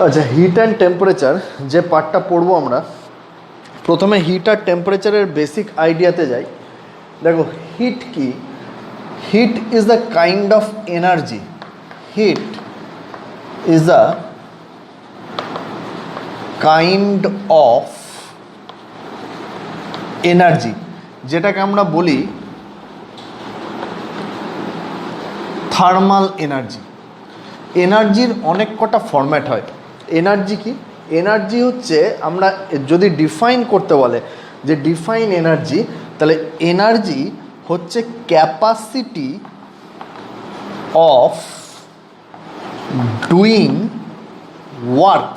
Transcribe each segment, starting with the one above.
আচ্ছা, hit and temperature যে পার্টটা পড়বো আমরা, প্রথমে হিট আর টেম্পারেচারের বেসিক আইডিয়াতে যাই। দেখো, হিট কি? Heat is the kind of energy, heat is the kind of energy যেটাকে আমরা বলি থার্মাল এনার্জি। এনার্জির অনেক কটা ফরম্যাট হয়। এনার্জি কি? এনার্জি হচ্ছে, আমরা যদি ডিফাইন করতে বলে যে ডিফাইন এনার্জি, তাহলে এনার্জি হচ্ছে capacity of doing work.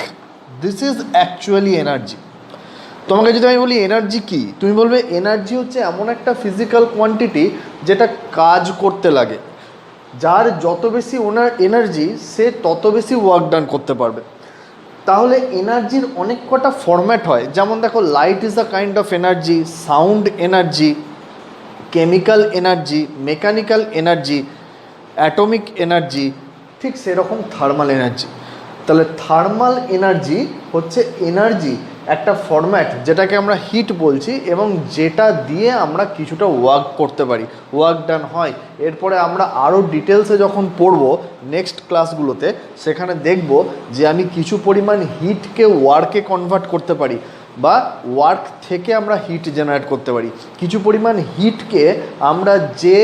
This is actually energy. তোমাকে যদি আমি বলি এনার্জি কি, তুমি বলবে এনার্জি হচ্ছে এমন একটা ফিজিক্যাল কোয়ান্টিটি যেটা কাজ করতে লাগে। যার যত বেশি ওনার এনার্জি, সে তত বেশি ওয়ার্ক ডান করতে পারবে। তাহলে এনার্জির অনেক কটা ফরম্যাট হয়। যেমন দেখো, light is the kind of energy, sound energy, chemical energy, mechanical energy, atomic energy, ঠিক সেরকম থার্মাল এনার্জি। তাহলে থার্মাল এনার্জি হচ্ছে এনার্জি একটা ফরম্যাট যেটাকে আমরা হিট বলছি, এবং যেটা দিয়ে আমরা কিছুটা ওয়ার্ক করতে পারি, ওয়ার্ক ডান হয়। এরপরে আমরা আরও ডিটেলসে যখন পড়বো নেক্সট ক্লাসগুলোতে, সেখানে দেখব যে আমি কিছু পরিমাণ হিটকে ওয়ার্কে কনভার্ট করতে পারি, বা ওয়ার্ক থেকে আমরা হিট জেনারেট করতে পারি। কিছু পরিমাণ হিটকে আমরা যে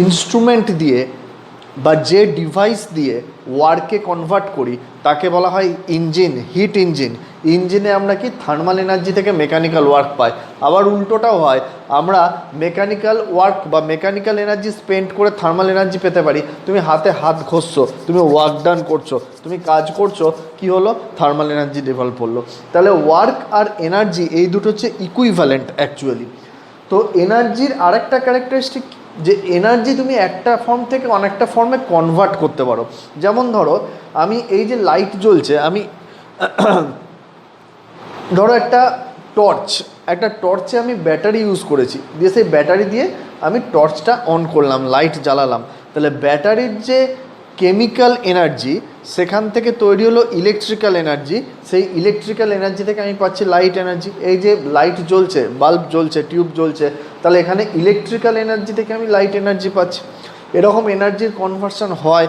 ইনস্ট্রুমেন্ট দিয়ে বা যে ডিভাইস দিয়ে ওয়ার্কে কনভার্ট করি তাকে বলা হয় ইঞ্জিন, হিট ইঞ্জিন। ইঞ্জিনে আমরা কি থার্মাল এনার্জি থেকে মেকানিক্যাল ওয়ার্ক পাই। আবার উল্টোটাও হয়, আমরা মেকানিক্যাল ওয়ার্ক বা মেকানিক্যাল এনার্জি স্পেন্ড করে থার্মাল এনার্জি পেতে পারি। তুমি হাতে হাত ঘষছো, তুমি ওয়ার্ক ডান করছো, তুমি কাজ করছো, কি হলো? থার্মাল এনার্জি ডেভেলপ হলো। তাহলে ওয়ার্ক আর এনার্জি এই দুটো হচ্ছে ইকুইভ্যালেন্ট অ্যাকচুয়ালি। তো এনার্জির আরেকটা ক্যারেক্টারিস্টিক যে এনার্জি তুমি একটা ফর্ম থেকে অনেকটা ফর্মে কনভার্ট করতে পারো। যেমন ধরো, আমি এই যে লাইট জ্বলছে, আমি ধরো একটা টর্চে আমি ব্যাটারি ইউজ করেছি, দিয়ে সেই ব্যাটারি দিয়ে আমি টর্চটা অন করলাম, লাইট জ্বালালাম। তাহলে ব্যাটারির যে কেমিক্যাল এনার্জি, সেখান থেকে তৈরি হলো ইলেকট্রিক্যাল এনার্জি। সেই ইলেকট্রিক্যাল এনার্জি থেকে আমি পাচ্ছি লাইট এনার্জি। এই যে লাইট জ্বলছে, বাল্ব জ্বলছে, টিউব জ্বলছে, তাহলে এখানে ইলেকট্রিক্যাল এনার্জি থেকে আমি লাইট এনার্জি পাচ্ছি। এরকম এনার্জির কনভার্সন হয়।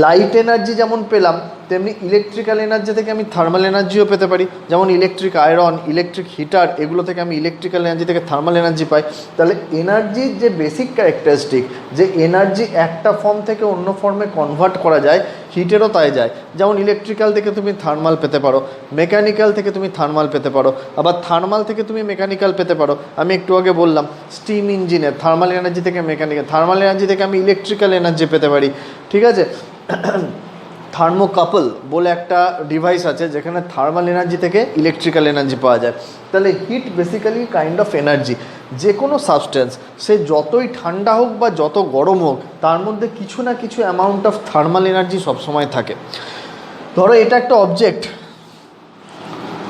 লাইট এনার্জি যেমন পেলাম, তেমনি ইলেকট্রিক্যাল এনার্জি থেকে আমি থার্মাল এনার্জিও পেতে পারি। যেমন ইলেকট্রিক আয়রন, ইলেকট্রিক হিটার, এগুলো থেকে আমি ইলেকট্রিক্যাল এনার্জি থেকে থার্মাল এনার্জি পাই। তাহলে এনার্জির যে বেসিক ক্যারেক্টারিস্টিক, যে এনার্জি একটা ফর্ম থেকে অন্য ফর্মে কনভার্ট করা যায়, হিটেরও তাই যায়। যেমন ইলেকট্রিক্যাল থেকে তুমি থার্মাল পেতে পারো, মেকানিক্যাল থেকে তুমি থার্মাল পেতে পারো, আবার থার্মাল থেকে তুমি মেকানিক্যাল পেতে পারো। আমি একটু আগে বললাম স্টিম ইঞ্জিনের থার্মাল এনার্জি থেকে মেকানিক্যাল, থার্মাল এনার্জি থেকে আমি ইলেকট্রিক্যাল এনার্জি পেতে পারি। ঠিক আছে? থার্মোকাপল বলে একটা ডিভাইস আছে যেখানে থার্মাল এনার্জি থেকে ইলেকট্রিক্যাল এনার্জি পাওয়া যায়। তাহলে heat basically kind of energy. যে কোনো সাবস্টেন্স, সে যতই ঠান্ডা হোক বা যত গরম হোক, তার মধ্যে কিছু না কিছু অ্যামাউন্ট অফ থার্মাল এনার্জি সবসময় থাকে। ধরো এটা একটা অবজেক্ট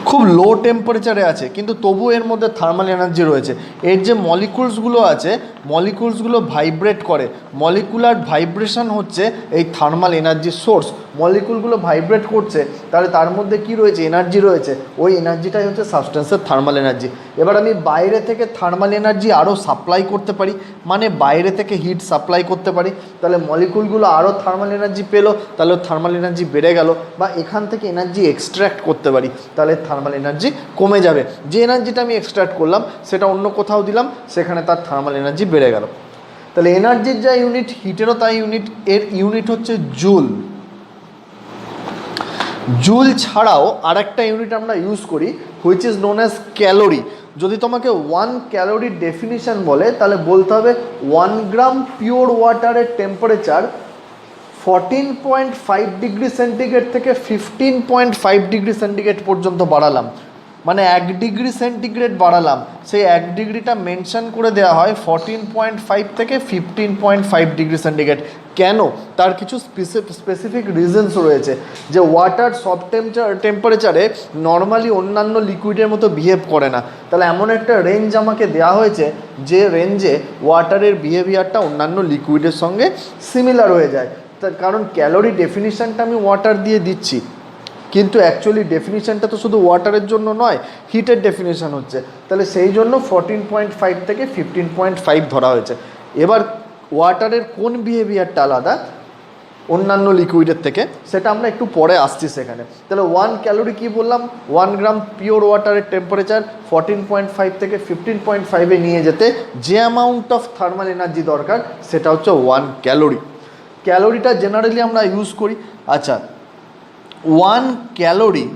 খুব লো টেম্পারেচারে আছে, কিন্তু তবু এর মধ্যে থার্মাল এনার্জি রয়েছে। এর যে মলিকুলসগুলো আছে, মলিকুলসগুলো ভাইব্রেট করে। মলিকুলার ভাইব্রেশন হচ্ছে এই থার্মাল এনার্জির সোর্স। মলিকুলগুলো ভাইব্রেট করছে, তাহলে তার মধ্যে কি রয়েছে? এনার্জি রয়েছে। ওই এনার্জিটাই হচ্ছে সাবস্টেন্সের থার্মাল এনার্জি। এবার আমি বাইরে থেকে থার্মাল এনার্জি আরও সাপ্লাই করতে পারি, মানে বাইরে থেকে হিট সাপ্লাই করতে পারি। তাহলে মলিকুলগুলো আরও থার্মাল এনার্জি পেলো, তাহলে থার্মাল এনার্জি বেড়ে গেল। বা এখান থেকে এনার্জি এক্সট্র্যাক্ট করতে পারি, তাহলে থার্মাল এনার্জি কমে যাবে। যে এনার্জিটা আমি এক্সট্র্যাক্ট করলাম সেটা অন্য কোথাও দিলাম, সেখানে তার থার্মাল এনার্জি বেড়ে গেল। তাহলে এনার্জির যা ইউনিট, হিটেরও তাই ইউনিট। এর ইউনিট হচ্ছে জুল। জুল ছাড়াও আরেকটা ইউনিট আমরা ইউজ করি, which is known as calorie. যদি তোমাকে 1 ক্যালোরির ডেফিনিশন বলে, তাহলে বলতে হবে 1 গ্রাম পিওর ওয়াটারের টেম্পারেচার 14.5 ডিগ্রি সেন্টিগ্রেড থেকে 15.5 ডিগ্রি সেন্টিগ্রেড পর্যন্ত বাড়ালাম, মানে 1 ডিগ্রি সেন্টিগ্রেড বাড়ালাম। সেই 1 ডিগ্রিটা মেনশন করে দেওয়া হয় 14.5 থেকে 15.5 ডিগ্রি সেন্টিগ্রেড। কেন? তার কিছু স্পেসিফিক রিজনস রয়েছে। যে ওয়াটার সব টেম্পারেচারে নর্মালি অন্যান্য লিকুইডের মতো বিহেভ করে না। তাহলে এমন একটা রেঞ্জ আমাকে দেওয়া হয়েছে, যে রেঞ্জে ওয়াটারের বিহেভিয়ারটা অন্যান্য লিকুইডের সঙ্গে সিমিলার হয়ে যায়। তার কারণ ক্যালোরি ডেফিনিশনটা আমি ওয়াটার দিয়ে দিচ্ছি, কিন্তু অ্যাকচুয়ালি ডেফিনিশনটা তো শুধু ওয়াটারের জন্য নয়, হিটের ডেফিনিশন হচ্ছে। তাহলে সেই জন্য 14.5 থেকে 15.5 ধরা হয়েছে। এবার ওয়াটারের কোন বিহেভিয়ারটা আলাদা অন্যান্য লিকুইডের থেকে সেটা আমরা একটু পরে আসছি সেখানে। তাহলে 1 ক্যালোরি কী বললাম, 1 গ্রাম পিওর ওয়াটারের টেম্পারেচার 14.5 থেকে 15.5-এ নিয়ে যেতে যে অ্যামাউন্ট অফ থার্মাল এনার্জি দরকার সেটা হচ্ছে 1 ক্যালোরি। ক্যালোরিটা জেনারেলি আমরা ইউজ করি। আচ্ছা, 1 ক্যালোরি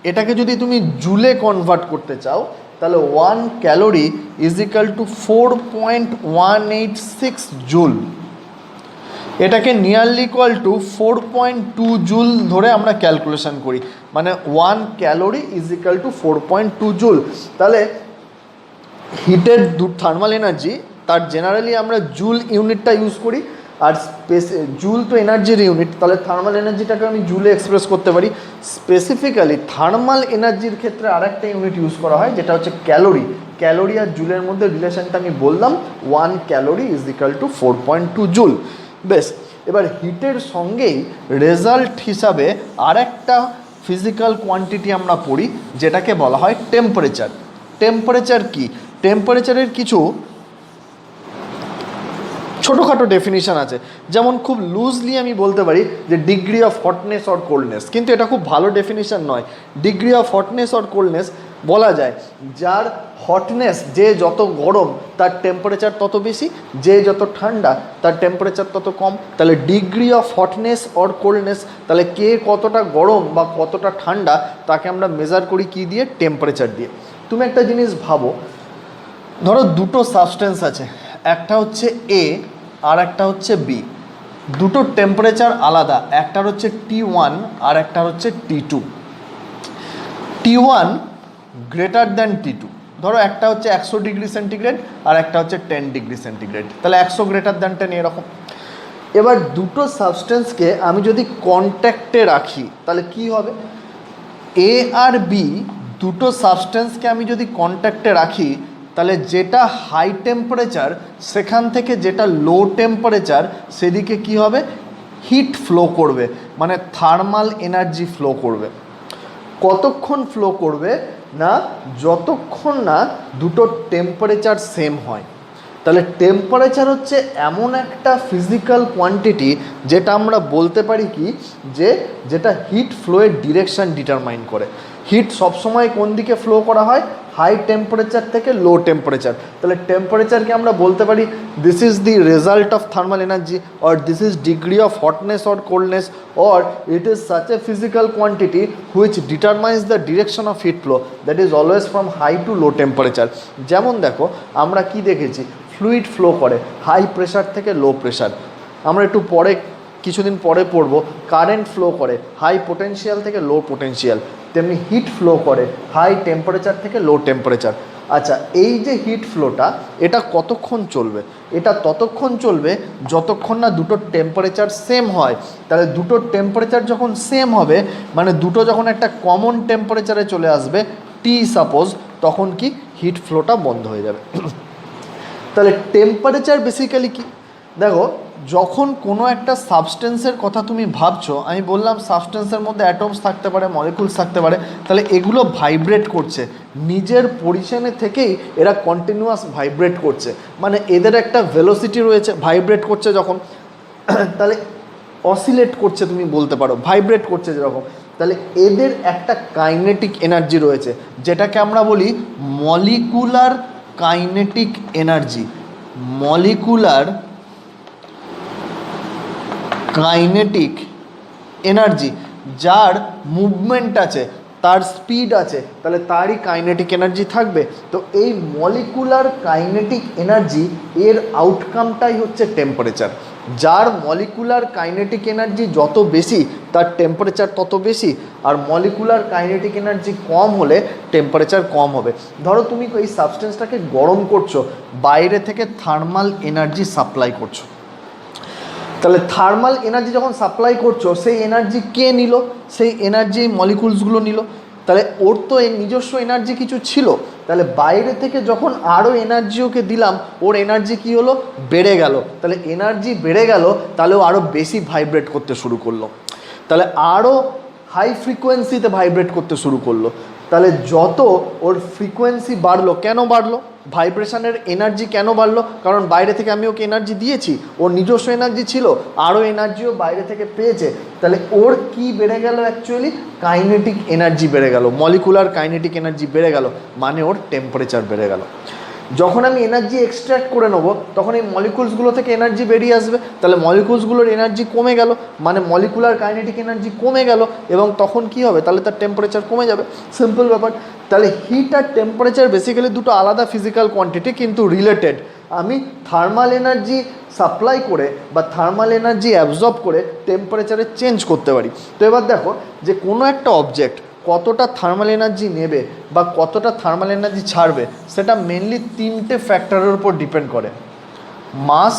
এটাকে যদি তুমি জুলে কনভার্ট করতে চাও তাহলে 1 calorie is equal two 4.186 joule. এটাকে নিয়ারলি ইকুয়াল টু 4.2 জুল ধরে আমরা ক্যালকুলেশন করি, মানে 1 calorie is equal two 4.2 joule. তাহলে হিটের থার্মাল এনার্জি তার জেনারেলি আমরা জুল ইউনিটটা ইউজ করি, আর জুল তো এনার্জির ইউনিট, তাহলে থার্মাল এনার্জিটাকে আমি জুলে এক্সপ্রেস করতে পারি। স্পেসিফিক্যালি থার্মাল এনার্জির ক্ষেত্রে আরেকটা ইউনিট ইউজ করা হয় যেটা হচ্ছে ক্যালোরি। ক্যালোরি আর জুলের মধ্যে রিলেশনটা আমি বললাম, 1 calorie is equal two 4.2 joule. বেশ, এবার হিটের সঙ্গেই রেজাল্ট হিসাবে আরেকটা ফিজিক্যাল কোয়ান্টিটি আমরা পড়ি যেটাকে বলা হয় টেম্পারেচার। টেম্পারেচার কি? টেম্পারেচারের কিছু ছোটোখাটো ডেফিনিশান আছে, যেমন খুব লুজলি আমি বলতে পারি যে degree of hotness or coldness, কিন্তু এটা খুব ভালো ডেফিনিশান নয়। Degree of hotness or coldness বলা যায় যার হটনেস, যে যত গরম তার টেম্পারেচার তত বেশি, যে যত ঠান্ডা তার টেম্পারেচার তত কম। তাহলে degree of hotness or coldness, তাহলে কে কতটা গরম বা কতটা ঠান্ডা তাকে আমরা মেজার করি কি দিয়ে? টেম্পারেচার দিয়ে। তুমি একটা জিনিস ভাবো, ধরো দুটো সাবস্টেন্স আছে, একটা হচ্ছে এ আর একটা হচ্ছে বি, দুটো টেম্পারেচার আলাদা, একটার হচ্ছে T1 আর একটার হচ্ছে T2। T1 greater than T2, ধরো একটা হচ্ছে 100 ডিগ্রি সেন্টিগ্রেড আর একটা হচ্ছে 10 ডিগ্রি সেন্টিগ্রেড, তাহলে 100 গ্রেটার দ্যান 10 এরকম। এবার দুটো সাবস্টেন্সকে আমি যদি কন্ট্যাক্টে রাখি তাহলে কি হবে? এ আর বি দুটো সাবস্টেন্সকে আমি যদি কন্ট্যাক্টে রাখি তাহলে যেটা হাই টেম্পারেচার সেখান থেকে যেটা লো টেম্পারেচার সেদিকে কি হবে? হিট ফ্লো করবে, মানে থার্মাল এনার্জি ফ্লো করবে। কতক্ষণ ফ্লো করবে? না যতক্ষণ না দুটো টেম্পারেচার সেম হয়। তাহলে টেম্পারেচার হচ্ছে এমন একটা ফিজিক্যাল কোয়ান্টিটি যেটা আমরা বলতে পারি কি যে যেটা হিট ফ্লোয়ের ডিরেকশন ডিটারমাইন করে। হিট সবসময় কোন দিকে ফ্লো করা হয়? হাই টেম্পারেচার থেকে লো টেম্পারেচার। তাহলে টেম্পারেচারকে আমরা বলতে পারি this is the result of thermal energy, or this is degree of hotness or coldness, or it is such a physical quantity which determines the direction of heat flow that is always from high to low temperature. যেমন দেখো আমরা কি দেখেছি, fluid flow করে high pressure থেকে low pressure. আমরা একটু পরে কিছুদিন পরে পড়ব কারেন্ট ফ্লো করে হাই পোটেনশিয়াল থেকে লো পোটেনশিয়াল, তেমনি হিট ফ্লো করে হাই টেম্পারেচার থেকে লো টেম্পারেচার। আচ্ছা, এই যে হিট ফ্লোটা এটা কতক্ষণ চলবে? এটা ততক্ষণ চলবে যতক্ষণ না দুটো টেম্পারেচার সেম হয়। তাহলে দুটো টেম্পারেচার যখন সেম হবে, মানে দুটো যখন একটা কমন টেম্পারেচারে চলে আসবে টি সাপোজ, তখন কি হিট ফ্লোটা বন্ধ হয়ে যাবে। তাহলে টেম্পারেচার বেসিক্যালি কি? দেখো, যখন কোনো একটা সাবস্টেন্সের কথা তুমি ভাবছো, আমি বললাম সাবস্টেন্সের মধ্যে অ্যাটমস থাকতে পারে, মলিকুলস থাকতে পারে, তাহলে এগুলো ভাইব্রেট করছে নিজের পজিশনে থেকেই, এরা কন্টিনিউয়াস ভাইব্রেট করছে, মানে এদের একটা ভেলোসিটি রয়েছে। ভাইব্রেট করছে যখন, তাহলে অসিলেট করছে তুমি বলতে পারো, ভাইব্রেট করছে যেরকম, তাহলে এদের একটা কাইনেটিক এনার্জি রয়েছে যেটাকে আমরা বলি molecular kinetic energy. Molecular kinetic energy, যার মুভমেন্ট আছে, তার স্পিড আছে, তাহলে তারই কাইনেটিক এনার্জি থাকবে। তো এই মলিকুলার কাইনেটিক এনার্জি এর আউটকামটাই হচ্ছে টেম্পারেচার। যার মলিকুলার কাইনেটিক এনার্জি যত বেশি তার টেম্পারেচার তত বেশি, আর মলিকুলার কাইনেটিক এনার্জি কম হলে টেম্পারেচার কম হবে। ধরো তুমি এই সাবস্টেন্সটাকে গরম করছো, বাইরে থেকে থার্মাল এনার্জি সাপ্লাই করছো, তাহলে থার্মাল এনার্জি যখন সাপ্লাই করছো সেই এনার্জি কে নিল? সেই এনার্জি মলিকুলসগুলো নিল। তাহলে ওর তো এই নিজস্ব এনার্জি কিছু ছিল, তাহলে বাইরে থেকে যখন আরও এনার্জি ওকে দিলাম, ওর এনার্জি কী হলো, বেড়ে গেল। তাহলে এনার্জি বেড়ে গেল, তাহলে ও আরও বেশি ভাইব্রেট করতে শুরু করলো, তাহলে আরও হাই ফ্রিকোয়েন্সিতে ভাইব্রেট করতে শুরু করলো। তাহলে যত ওর ফ্রিকোয়েন্সি বাড়লো, কেন বাড়লো, ভাইব্রেশনের এনার্জি কেন বাড়লো, কারণ বাইরে থেকে আমি ওকে এনার্জি দিয়েছি, ওর নিজস্ব এনার্জি ছিল, আরও এনার্জিও বাইরে থেকে পেয়েছে। তাহলে ওর কি বেড়ে গেল, অ্যাকচুয়ালি কাইনেটিক এনার্জি বেড়ে গেল, মলিকুলার কাইনেটিক এনার্জি বেড়ে গেল, মানে ওর টেম্পারেচার বেড়ে গেল। যখন আমি এনার্জি এক্সট্র্যাক্ট করে নেবো, তখন এই মলিকুলসগুলো থেকে এনার্জি বেরিয়ে আসবে, তাহলে মলিকুলসগুলোর এনার্জি কমে গেল, মানে মলিকুলার কাইনেটিক এনার্জি কমে গেল, এবং তখন কি হবে, তাহলে তার টেম্পারেচার কমে যাবে, সিম্পল ব্যাপার। তাহলে হিট আর টেম্পারেচার বেসিক্যালি দুটো আলাদা ফিজিক্যাল কোয়ান্টিটি, কিন্তু রিলেটেড। আমি থার্মাল এনার্জি সাপ্লাই করে বা থার্মাল এনার্জি অ্যাবজর্ব করে টেম্পারেচারে চেঞ্জ করতে পারি। তো এবার দেখো যে কোনো একটা অবজেক্ট কতটা থার্মাল এনার্জি নেবে বা কতটা থার্মাল এনার্জি ছাড়বে, সেটা মেনলি তিনটে ফ্যাক্টরের উপর ডিপেন্ড করে: মাস,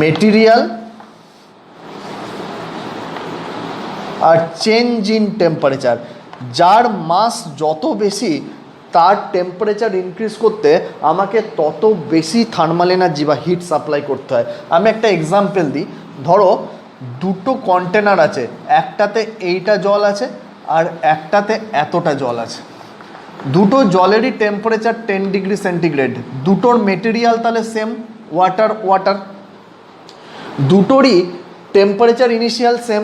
মেটেরিয়াল আর চেঞ্জ ইন টেম্পারেচার। যার মাস যত বেশি, তার টেম্পারেচার ইনক্রিজ করতে আমাকে তত বেশি থার্মাল এনার্জি বা হিট সাপ্লাই করতে হয়। আমি একটা এক্সাম্পল দিই, ধরো দুটো কন্টেনার আছে, একটাতে এইটা জল আছে আর একটাতে এতটা জল আছে। দুটো জলেরই টেম্পারেচার 10 ডিগ্রি সেন্টিগ্রেড, দুটোর মেটেরিয়াল তাহলে সেম, ওয়াটার ওয়াটার, দুটোরই টেম্পারেচার ইনিশিয়াল সেম।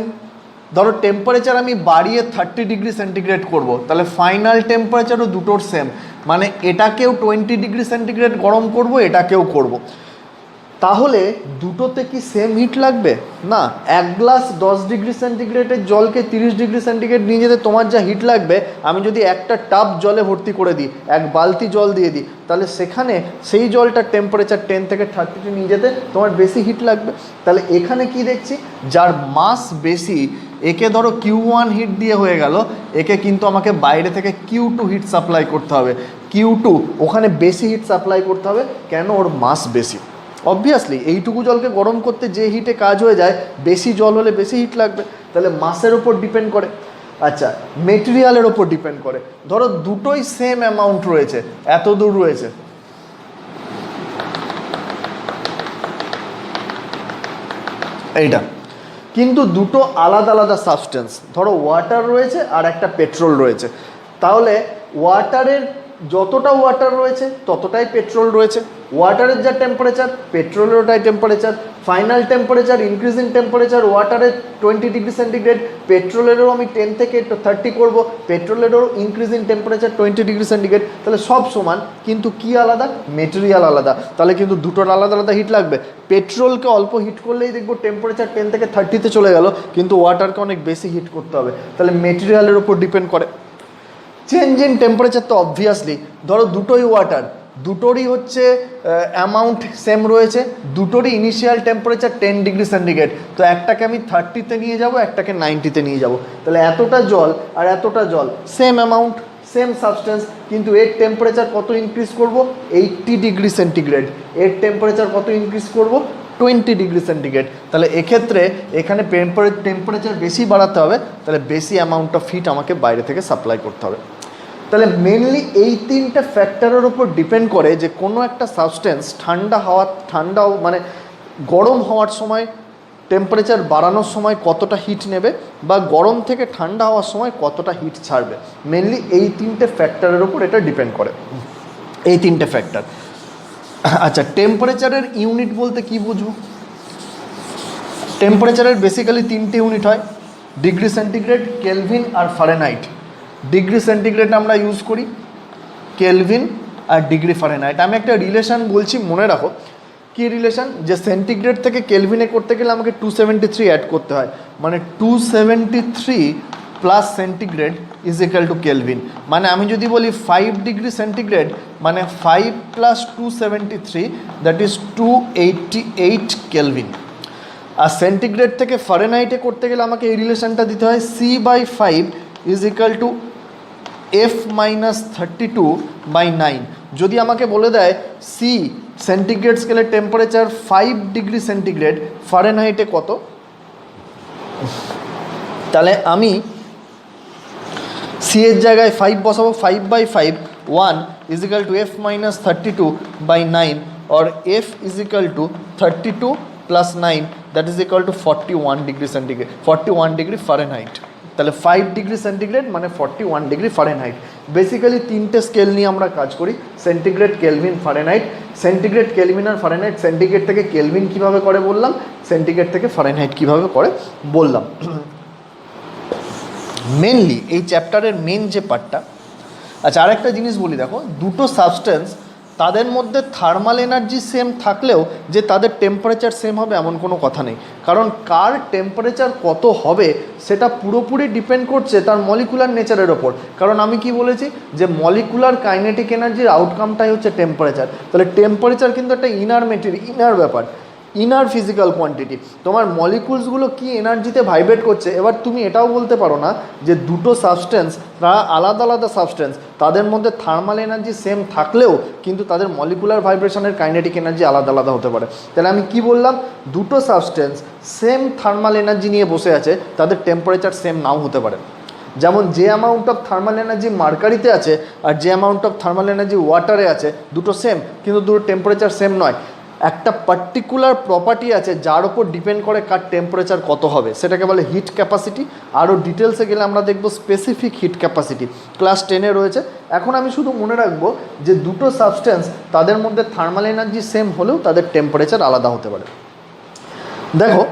ধরো টেম্পারেচার আমি বাড়িয়ে 30 ডিগ্রি সেন্টিগ্রেড করবো, তাহলে ফাইনাল টেম্পারেচারও দুটোর সেম, মানে এটাকেও 20 ডিগ্রি সেন্টিগ্রেড গরম করব, এটাকেও করব। তাহলে দুটোতে কি সেম হিট লাগবে? না। এক গ্লাস 10 ডিগ্রি সেন্টিগ্রেডের জলকে 30 ডিগ্রি সেন্টিগ্রেড নিয়ে যেতে তোমার যা হিট লাগবে, আমি যদি একটা টাব জলে ভর্তি করে দিই, এক বালতি জল দিয়ে দিই, তাহলে সেখানে সেই জলটার টেম্পারেচার 10 থেকে 30 নিয়ে যেতে তোমার বেশি হিট লাগবে। তাহলে এখানে কি দেখছি, যার মাস বেশি, একে ধরো Q1 হিট দিয়ে হয়ে গেল, একে কিন্তু আমাকে বাইরে থেকে Q2 হিট সাপ্লাই করতে হবে। Q2 ওখানে বেশি হিট সাপ্লাই করতে হবে, কেন, ওর মাস বেশি। অবভিয়াসলি এইটুকু জলকে গরম করতে যে হিটে কাজ হয়ে যায়, বেশি জল হলে বেশি হিট লাগবে, তাহলে মাসের ওপর ডিপেন্ড করে। আচ্ছা, মেটেরিয়ালের ওপর ডিপেন্ড করে। ধরো দুটোই সেম অ্যামাউন্ট রয়েছে, এত দূর রয়েছে, এইটা, কিন্তু দুটো আলাদা আলাদা সাবস্টেন্স। ধরো ওয়াটার রয়েছে আর একটা পেট্রোল রয়েছে, তাহলে ওয়াটারের যতটা ওয়াটার রয়েছে ততটাই পেট্রোল রয়েছে। ওয়াটারের যা টেম্পারেচার, পেট্রোলের ওটাই temperature. Final temperature, increase in temperature, ওয়াটারের 20 ডিগ্রি সেন্টিগ্রেড, পেট্রোলেরও আমি 10 থেকে 30 করব, পেট্রোলেরও increase in temperature 20 degree centigrade. তাহলে সব সমান, কিন্তু কি আলাদা, মেটেরিয়াল আলাদা। তাহলে কিন্তু দুটোর আলাদা আলাদা হিট লাগবে। পেট্রোলকে অল্প হিট করলেই দেখবো টেম্পারেচার 10 থেকে 30-তে চলে গেল, কিন্তু ওয়াটারকে অনেক বেশি হিট করতে হবে, তাহলে মেটেরিয়ালের উপর ডিপেন্ড করে। চেঞ্জ ইন টেম্পারেচার তো অবভিয়াসলি, ধরো দুটোই ওয়াটার, দুটোরই হচ্ছে অ্যামাউন্ট সেম রয়েছে, দুটোরই ইনিশিয়াল টেম্পারেচার 10 ডিগ্রি সেন্টিগ্রেড, তো একটাকে আমি 30-তে নিয়ে যাব, একটাকে 90-তে নিয়ে যাব। তাহলে এতটা জল আর এতটা জল সেম অ্যামাউন্ট, সেম সাবস্টেন্স, কিন্তু এর টেম্পারেচার কত ইনক্রিজ করব, 80 ডিগ্রি সেন্টিগ্রেড, এর টেম্পারেচার কত ইনক্রিজ করব, 20 ডিগ্রি সেন্টিগ্রেড। তাহলে এক্ষেত্রে এখানে টেম্পারেচার বেশি বাড়াতে হবে, তাহলে বেশি অ্যামাউন্ট অফ হিট আমাকে বাইরে থেকে সাপ্লাই করতে হবে। তাহলে মেনলি এই তিনটে ফ্যাক্টরের উপর ডিপেন্ড করে যে কোনো একটা সাবস্টেন্স ঠান্ডা মানে গরম হওয়ার সময়, টেম্পারেচার বাড়ানোর সময় কতটা হিট নেবে, বা গরম থেকে ঠান্ডা হওয়ার সময় কতটা হিট ছাড়বে। মেনলি এই তিনটে ফ্যাক্টরের উপর এটা ডিপেন্ড করে, এই তিনটে ফ্যাক্টর। আচ্ছা, টেম্পারেচারের ইউনিট বলতে কি বুঝবো? টেম্পারেচারের বেসিক্যালি 3টে ইউনিট হয়: ডিগ্রি সেন্টিগ্রেড, কেলভিন আর ফারেনহাইট। ডিগ্রি সেন্টিগ্রেড আমরা ইউজ করি, কেলভিন আর ডিগ্রি ফারেনহাইট। আমি একটা রিলেশান বলছি, মনে রাখো। কী রিলেশান? যে সেন্টিগ্রেড থেকে কেলভিনে করতে গেলে আমাকে 273 অ্যাড করতে হয়, মানে 273 plus centigrade is equal to kelvin. মানে আমি যদি বলি 5 ডিগ্রি সেন্টিগ্রেড, মানে 5 প্লাস 273, দ্যাট ইজ 288 কেলভিন। আর সেন্টিগ্রেড থেকে ফারেনহাইটে করতে গেলে আমাকে এই রিলেশানটা দিতে হয়, C/5 is equal two F-32/9। যদি আমাকে বলে দেয় সি সেন্টিগ্রেড স্কেলের টেম্পারেচার 5 ডিগ্রি সেন্টিগ্রেড, ফারেনহাইটে কত, তাহলে আমি সি এর জায়গায় 5 বসাবো, 5/5 1 is equal two F minus 32/9 or f is equal to 32 plus 9 that is equal to 41 degree centigrade, 41 degree Fahrenheit। তাহলে 5 ডিগ্রি সেন্টিগ্রেড মানে 41 ডিগ্রি ফারেনহাইট। বেসিক্যালি তিনটে স্কেল নিয়ে আমরা কাজ করি, centigrade, Kelvin, Fahrenheit. Centigrade, Kelvin আর ফারেনহাইট। সেন্টিগ্রেড থেকে Kelvin কীভাবে করে বললাম, সেন্টিগ্রেড থেকে ফারেনহাইট কীভাবে করে বললাম। মেনলি এই চ্যাপ্টারের মেন যে পার্টটা। আচ্ছা, আরেকটা জিনিস বলি, দেখো দুটো সাবস্টেন্স তাদের মধ্যে থার্মাল এনার্জি সেম থাকলেও যে তাদের টেম্পারেচার সেম হবে এমন কোনো কথা নেই, কারণ কার টেম্পারেচার কত হবে সেটা পুরোপুরি ডিপেন্ড করছে তার মলিকুলার নেচারের ওপর। কারণ আমি কি বলেছি যে মলিকুলার কাইনেটিক এনার্জির আউটকামটাই হচ্ছে টেম্পারেচার। তাহলে টেম্পারেচার কিন্তু একটা ইনার মেটেরিয়াল, ইনার ব্যাপার, ইনার ফিজিক্যাল কোয়ান্টিটি। তোমার মলিকুলসগুলো কি এনার্জিতে ভাইব্রেট করছে। এবার তুমি এটাও বলতে পারো না যে দুটো সাবস্টেন্স, তারা আলাদা আলাদা সাবস্টেন্স, তাদের মধ্যে থার্মাল এনার্জি সেম থাকলেও কিন্তু তাদের মলিকুলার ভাইব্রেশনের কাইনেটিক এনার্জি আলাদা আলাদা হতে পারে। তাহলে আমি কি বললাম, দুটো সাবস্টেন্স সেম থার্মাল এনার্জি নিয়ে বসে আছে, তাদের টেম্পারেচার সেম নাও হতে পারে। যেমন যে অ্যামাউন্ট অফ থার্মাল এনার্জি মার্কারিতে আছে আর যে অ্যামাউন্ট অফ থার্মাল এনার্জি ওয়াটারে আছে, দুটো সেম, কিন্তু দুটো টেম্পারেচার সেম নয়। একটা পার্টিকুলার প্রপার্টি আছে যার ওপর ডিপেন্ড করে কার টেম্পারেচার কত হবে, সেটাকে বলে হিট ক্যাপাসিটি। আরও ডিটেলসে গেলে আমরা দেখব স্পেসিফিক হিট ক্যাপাসিটি, ক্লাস 10-এ রয়েছে। এখন আমি শুধু মনে রাখবো যে দুটো সাবস্টেন্স তাদের মধ্যে থার্মাল এনার্জি সেম হলেও তাদের টেম্পারেচার আলাদা হতে পারে। দেখো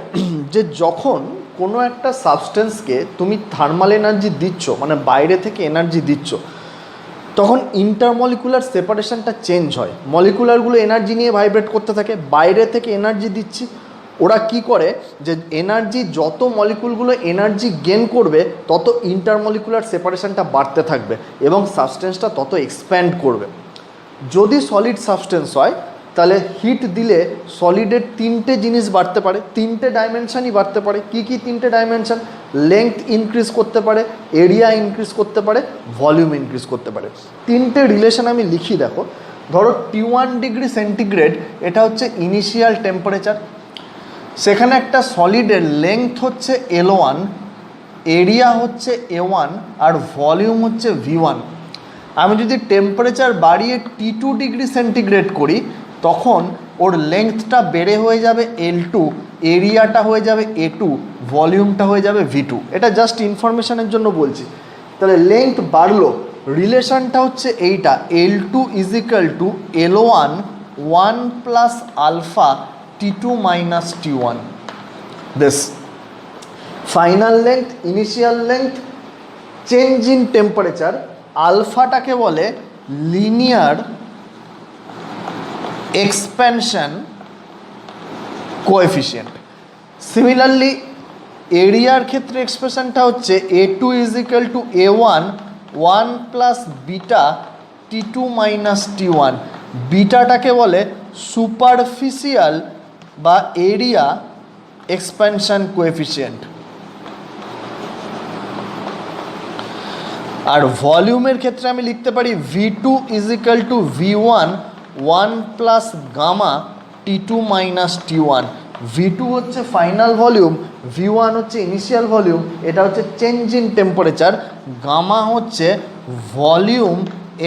যে যখন কোনো একটা সাবস্টেন্সকে তুমি থার্মাল এনার্জি দিচ্ছ, মানে বাইরে থেকে এনার্জি দিচ্ছ, তখন ইন্টারমলিকুলার সেপারেশনটা চেঞ্জ হয়। মলিকুলারগুলো এনার্জি নিয়ে ভাইব্রেট করতে থাকে, বাইরে থেকে এনার্জি দিচ্ছি, ওরা কি করে যে এনার্জি, যত মলিকুলগুলো এনার্জি গেন করবে তত ইন্টারমলিকুলার সেপারেশনটা বাড়তে থাকবে এবং সাবস্টেন্সটা তত এক্সপ্যান্ড করবে। যদি সলিড সাবস্টেন্স হয় তাহলে হিট দিলে সলিডের তিনটে জিনিস বাড়তে পারে, তিনটে ডাইমেনশানই বাড়তে পারে। কি কি তিনটে ডাইমেনশান? লেংথ ইনক্রিজ করতে পারে, এরিয়া ইনক্রিজ করতে পারে, ভলিউম ইনক্রিজ করতে পারে। তিনটে রিলেশন আমি লিখি, দেখো। ধরো T1 ডিগ্রি সেন্টিগ্রেড, এটা হচ্ছে ইনিশিয়াল টেম্পারেচার। সেখানে একটা সলিডের লেংথ হচ্ছে L1, এরিয়া হচ্ছে A1 আর ভলিউম হচ্ছে V1। আমি যদি টেম্পারেচার বাড়িয়ে T2 ডিগ্রি সেন্টিগ্রেড করি তখন ওর লেংথটা বেড়ে হয়ে যাবে L2, এরিয়াটা হয়ে যাবে A2, ভলিউমটা হয়ে যাবে V2। এটা জাস্ট ইনফরমেশনের জন্য বলছি। তাহলে লেংথ বাড়লো, রিলেশনটা হচ্ছে এইটা, L2 is equal to L1 1 plus alpha T2 minus T1। This final length, initial length, change in temperature. আলফাটাকে বলে লিনিয়ার এক্সপ্যানশন কোএফিশিয়েন্ট। সিমিলারলি এরিয়ার ক্ষেত্রে এক্সপ্রেশনটা হচ্ছে A2 is equal two A1 1 plus beta T2 minus T1। বিটাটাকে বলে superficial বা area expansion coefficient. আর ভলিউমের ক্ষেত্রে আমি লিখতে পারি V2 is equal to V1 1 plus gamma T2 minus T1। V2 হচ্ছে ফাইনাল ভলিউম, V1 হচ্ছে ইনিশিয়াল ভলিউম, এটা হচ্ছে চেঞ্জ ইন টেম্পারেচার, গামা হচ্ছে ভলিউম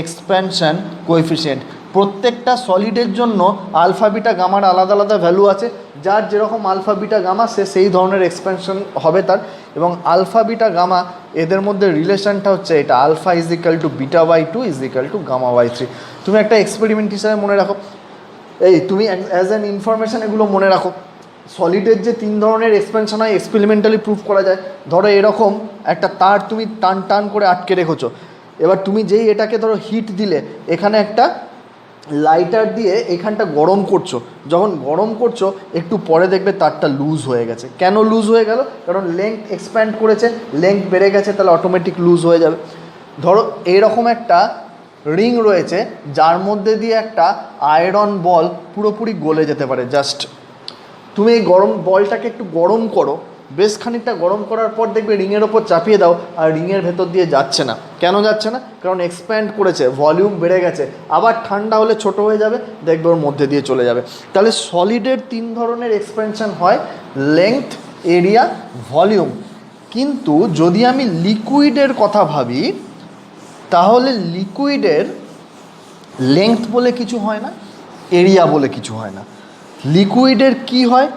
এক্সপ্যানশন কোএফিশিয়েন্ট। প্রত্যেকটা সলিডের জন্য আলফা বিটা গামার আলাদা আলাদা ভ্যালু আছে, যার যেরকম আলফা বিটা গামা সে সেই ধরনের এক্সপ্যানশন হবে তার। এবং আলফা বিটা গামা এদের মধ্যে রিলেশনটা হচ্ছে এটা, alpha is equal to beta by 2 is equal to gamma by 3। তুমি একটা এক্সপেরিমেন্ট হিসাবে মনে রাখো, এই তুমি অ্যাজ অ্যান ইনফরমেশান এগুলো মনে রাখো। সলিডের যে তিন ধরনের এক্সপেনশন হয় এক্সপেরিমেন্টালি প্রুভ করা যায়। ধরো এরকম একটা তার তুমি টান টান করে আটকে রেখেছো, এবার তুমি যেই এটাকে ধরো হিট দিলে, এখানে একটা লাইটার দিয়ে এখানটা গরম করছো, যখন গরম করছো একটু পরে দেখবে তারটা লুজ হয়ে গেছে। কেন লুজ হয়ে গেল? কারণ লেংথ এক্সপ্যান্ড করেছে, লেংথ বেড়ে গেছে, তাহলে অটোমেটিক লুজ হয়ে যাবে। ধরো এইরকম একটা রিং রয়েছে যার মধ্যে দিয়ে একটা আয়রন বল পুরোপুরি গলে যেতে পারে। জাস্ট তুমি এই গরম বলটাকে একটু গরম করো, বেশ খানিকটা গরম করার পর দেখবে রিংয়ের ওপর চাপিয়ে দাও আর রিংয়ের ভেতর দিয়ে যাচ্ছে না। কেন যাচ্ছে না? কারণ এক্সপ্যান্ড করেছে, ভলিউম বেড়ে গেছে। আবার ঠান্ডা হলে ছোট হয়ে যাবে, দেখবে ওর মধ্যে দিয়ে চলে যাবে। তাহলে সলিডের তিন ধরনের এক্সপ্যানশন হয়, লেংথ, এরিয়া, ভলিউম। কিন্তু যদি আমি লিকুইডের কথা ভাবি তাহলে লিকুইডের লেংথ বলে কিছু হয় না, এরিয়া বলে কিছু হয় না। লিকুইডের কি হয়,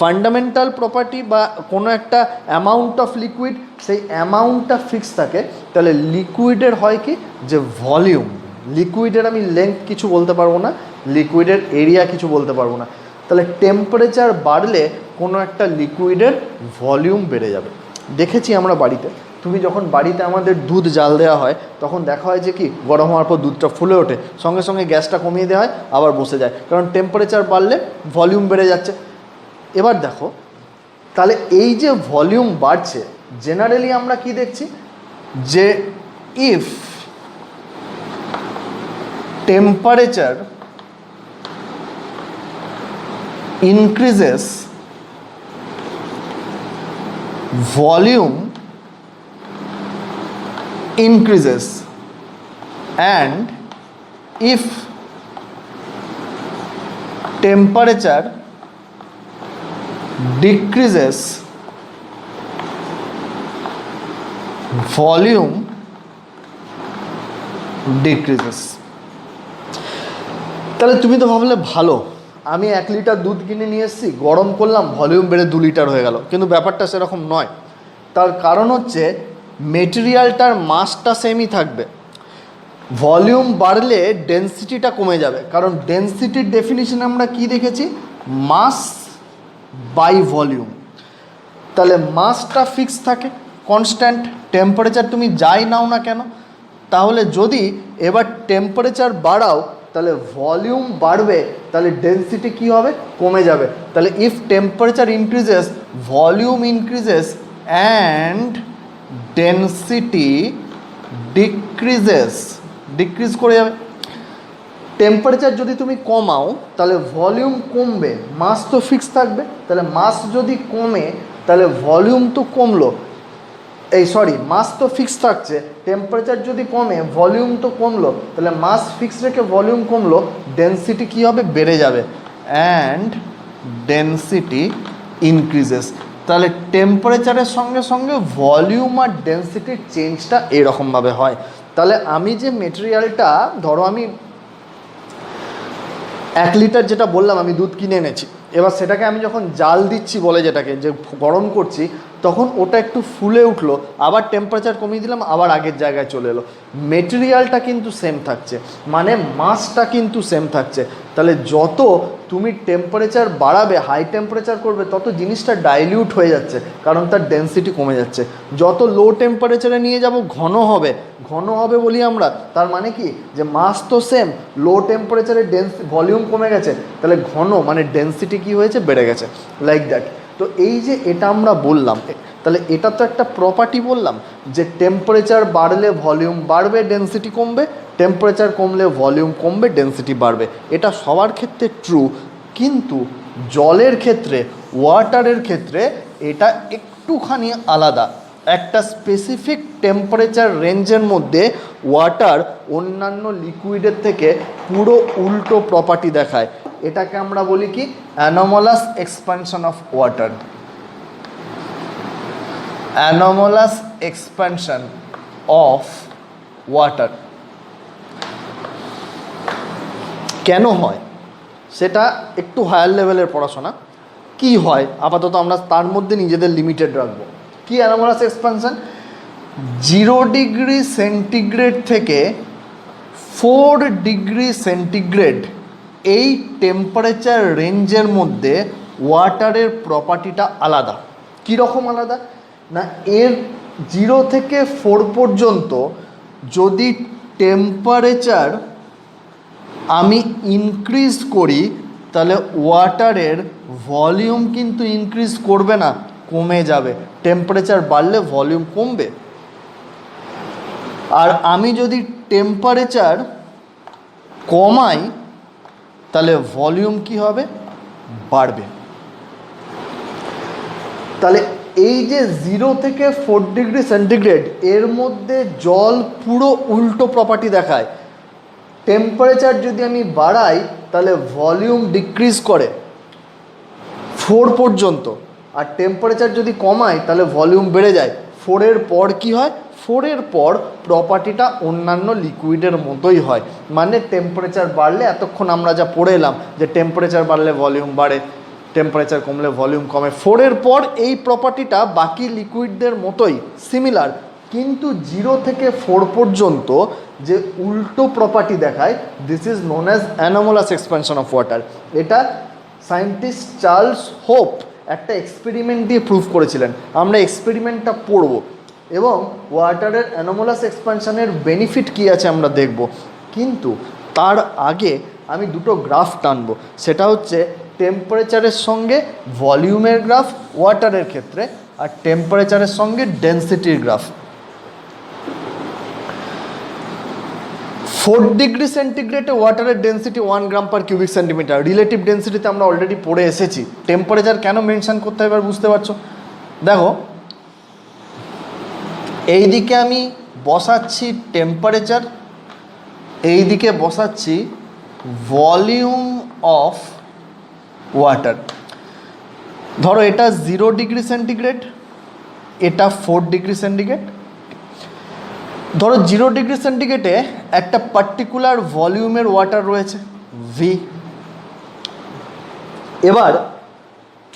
ফান্ডামেন্টাল প্রপার্টি বা কোনো একটা অ্যামাউন্ট অফ লিকুইড, সেই অ্যামাউন্টটা ফিক্স থাকে। তাহলে লিকুইডের হয় কি, যে ভলিউম। লিকুইডের আমি লেংথ কিছু বলতে পারবো না, লিকুইডের এরিয়া কিছু বলতে পারবো না। তাহলে টেম্পারেচার বাড়লে কোনো একটা লিকুইডের ভলিউম বেড়ে যাবে। দেখেছি আমরা বাড়িতে, তুমি যখন বাড়িতে আমাদের দুধ জাল দেওয়া হয় তখন দেখা হয় যে কি, গরম হওয়ার পর দুধটা ফুলে ওঠে, সঙ্গে সঙ্গে গ্যাসটা কমিয়ে দেওয়া হয়, আবার বসে যায়, কারণ টেম্পারেচার বাড়লে ভলিউম বেড়ে যাচ্ছে। এবার দেখো, তাহলে এই যে ভলিউম বাড়ছে, জেনারেলি আমরা কি দেখছি, যে if temperature increases, volume increases, and if temperature decreases, volume decreases। তাহলে তুমি তো ভাবলে ভালো, আমি 1 লিটার দুধ কিনে নিয়ে এসেছি, গরম করলাম, ভলিউম বেড়ে 2 লিটার হয়ে গেল, কিন্তু ব্যাপারটা সেরকম নয়। তার কারণ হচ্ছে মেটেরিয়ালটার মাসটা সেমই থাকবে, ভলিউম বাড়লে ডেনসিটিটা কমে যাবে, কারণ ডেনসিটির ডেফিনিশন আমরা কি দেখেছি, মাস বাই ভলিউম। তাহলে মাসটা ফিক্স থাকে, কনস্ট্যান্ট, টেম্পারেচার তুমি যাই নাও না কেন। তাহলে যদি এবার টেম্পারেচার বাড়াও, তাহলে ভলিউম বাড়বে, তাহলে ডেনসিটি কি হবে, কমে যাবে। তাহলে if temperature increases, volume increases and density decrease করে যাবে। টেম্পারেচার যদি তুমি কমাও তাহলে ভলিউম কমবে, মাস তো ফিক্স থাকবে। তাহলে মাস যদি কমে তাহলে ভলিউম তো কমলো, মাস তো ফিক্স থাকছে, টেম্পারেচার যদি কমে ভলিউম তো কমলো, তাহলে মাস ফিক্স রেখে ভলিউম কমলো, ডেনসিটি কী হবে, বেড়ে যাবে, অ্যান্ড ডেনসিটি ইনক্রিজেস। তাহলে টেম্পারেচারের সঙ্গে সঙ্গে ভলিউম আর ডেনসিটির চেঞ্জটা এরকমভাবে হয়। তাহলে আমি যে মেটেরিয়ালটা, ধরো আমি 1 লিটার যেটা বললাম আমি দুধ কিনে এনেছি, এবার সেটাকে আমি যখন জাল দিচ্ছি বলে, যেটাকে যে গরম করছি, তখন ওটা একটু ফুলে উঠলো, আবার টেম্পারেচার কমিয়ে দিলাম, আবার আগের জায়গায় চলে এলো, মেটেরিয়ালটা কিন্তু সেম থাকছে, মানে মাসটা কিন্তু সেম থাকছে। তাহলে যত তুমি টেম্পারেচার বাড়াবে, হাই টেম্পারেচার করবে, তত জিনিসটা ডাইলিউট হয়ে যাচ্ছে, কারণ তার ডেনসিটি কমে যাচ্ছে। যত লো টেম্পারেচারে নিয়ে যাব, ঘন হবে বলি আমরা, তার মানে কি, যে মাস তো সেম, লো টেম্পারেচারে ভলিউম কমে গেছে, তাহলে ঘন মানে ডেনসিটি কি হয়েছে, বেড়ে গেছে, লাইক দ্যাট। তো এই যে এটা আমরা বললাম, তাহলে এটা তো একটা প্রপার্টি বললাম, যে টেম্পারেচার বাড়লে ভলিউম বাড়বে, ডেনসিটি কমবে, টেম্পারেচার কমলে ভলিউম কমবে, ডেনসিটি বাড়বে। এটা সবার ক্ষেত্রে ট্রু, কিন্তু জলের ক্ষেত্রে, ওয়াটারের ক্ষেত্রে এটা একটুখানি আলাদা। একটা স্পেসিফিক টেম্পারেচার রেঞ্জের মধ্যে ওয়াটার অন্যান্য লিকুইডের থেকে পুরো উল্টো প্রপার্টি দেখায়। এটাকে আমরা বলি কি, anomalous expansion of water. Anomalous expansion of water কেন হয় সেটা একটু হায়ার লেভেলের পড়াশোনা। কি হয় আপাতত আমরা তার মধ্যে নিজেদের লিমিটেড রাখবো। কি অ্যানোমালাস এক্সপ্যানশন? 0 ডিগ্রি সেন্টিগ্রেড থেকে 4 ডিগ্রি সেন্টিগ্রেড, এই টেম্পারেচার রেঞ্জের মধ্যে ওয়াটারের প্রপার্টিটা আলাদা। কীরকম আলাদা না, এর 0 থেকে 4 পর্যন্ত যদি টেম্পারেচার আমি ইনক্রিজ করি, তাহলে ওয়াটারের ভলিউম কিন্তু ইনক্রিজ করবে না, কমে যাবে। টেম্পারেচার বাড়লে ভলিউম কমবে। আর আমি যদি টেম্পারেচার কমাই, তাহলে ভলিউম কি হবে, বাড়বে। তাহলে এই যে 0 থেকে 4 ডিগ্রি সেন্টিগ্রেড, এর মধ্যে জল পুরো উল্টো প্রপার্টি দেখায়। টেম্পারেচার যদি আমি বাড়াই তাহলে ভলিউম ডিক্রিজ করে 4 পর্যন্ত, আর টেম্পারেচার যদি কমাই তাহলে ভলিউম বেড়ে যায়। 4-এর পর কি হয়, ফোরের পর প্রপার্টিটা অন্যান্য লিকুইডের মতোই হয়, মানে টেম্পারেচার বাড়লে এতক্ষণ আমরা যা পড়ে এলাম যে টেম্পারেচার বাড়লে ভলিউম বাড়ে, টেম্পারেচার কমলে ভলিউম কমে, ফোরের পর এই প্রপার্টিটা বাকি লিকুইডদের মতোই সিমিলার, কিন্তু 0 থেকে 4 পর্যন্ত যে উল্টো প্রপার্টি দেখায়, this is known as anomalous expansion of water. এটা সায়েন্টিস্ট চার্লস হোপ একটা এক্সপেরিমেন্ট দিয়ে প্রুভ করেছিলেন। আমরা এক্সপেরিমেন্টটা পড়ব এবং ওয়াটারের অ্যানোমালাস এক্সপ্যানশনের বেনিফিট কী আছে আমরা দেখব, কিন্তু তার আগে আমি দুটো গ্রাফ টানবো। সেটা হচ্ছে টেম্পারেচারের সঙ্গে ভলিউমের গ্রাফ ওয়াটারের ক্ষেত্রে, আর টেম্পারেচারের সঙ্গে ডেন্সিটির গ্রাফ। 4 ডিগ্রি সেন্টিগ্রেডে ওয়াটারের ডেন্সিটি 1 গ্রাম পার কিউবিক সেন্টিমিটার। রিলেটিভ ডেন্সিটিতে আমরা অলরেডি পড়ে এসেছি। টেম্পারেচার কেন মেনশন করতে হবে এবার বুঝতে পারছো। দেখো এইদিকে আমি বসাচ্ছি টেম্পারেচার, এইদিকে বসাচ্ছি ভলিউম অফ ওয়াটার। ধরো এটা 0 ডিগ্রি সেন্টিগ্রেড, এটা 4 ডিগ্রি সেন্টিগ্রেড। ধরো 0 ডিগ্রি সেন্টিগ্রেডে একটা পার্টিকুলার ভলিউমের ওয়াটার রয়েছে ভি। এবার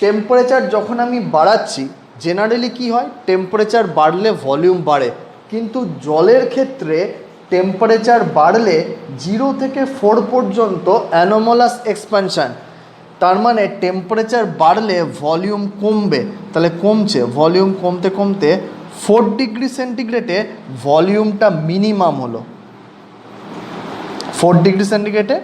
টেম্পারেচার যখন আমি বাড়াচ্ছি, জেনারেলি কি হয়, টেম্পারেচার বাড়লে ভলিউম বাড়ে, কিন্তু জলের ক্ষেত্রে টেম্পারেচার বাড়লে 0 থেকে 4 পর্যন্ত অ্যানোমালাস এক্সপ্যানশন, তার মানে টেম্পারেচার বাড়লে ভলিউম কমবে, তাহলে কমছে, ভলিউম কমতে কমতে 4 ডিগ্রি সেন্টিগ্রেডে ভলিউমটা মিনিমাম হলো। 4 ডিগ্রি সেন্টিগ্রেডে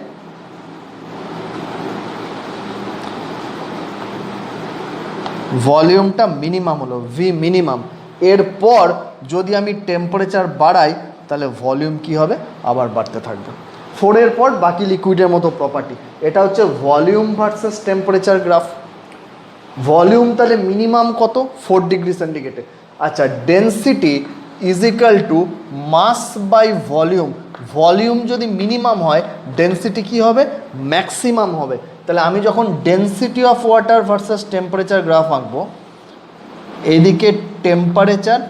ভলিউমটা মিনিমাম হলো, ভি মিনিমাম। এরপর যদি আমি টেম্পারেচার বাড়াই তাহলে ভলিউম কি হবে, আবার বাড়তে থাকবে। 4-এর পর বাকি লিকুইডের মতো প্রপার্টি। এটা হচ্ছে volume versus temperature graph. Volume তাহলে মিনিমাম কত, 4 ডিগ্রি সেন্টিগ্রেডে। আচ্ছা, density is equal to mass by volume. Volume যদি মিনিমাম হয় ডেন্সিটি কি হবে, ম্যাক্সিমাম হবে। তাহলে আমি যখন density of water versus temperature graph আঁকবো, এদিকে টেম্পারেচার,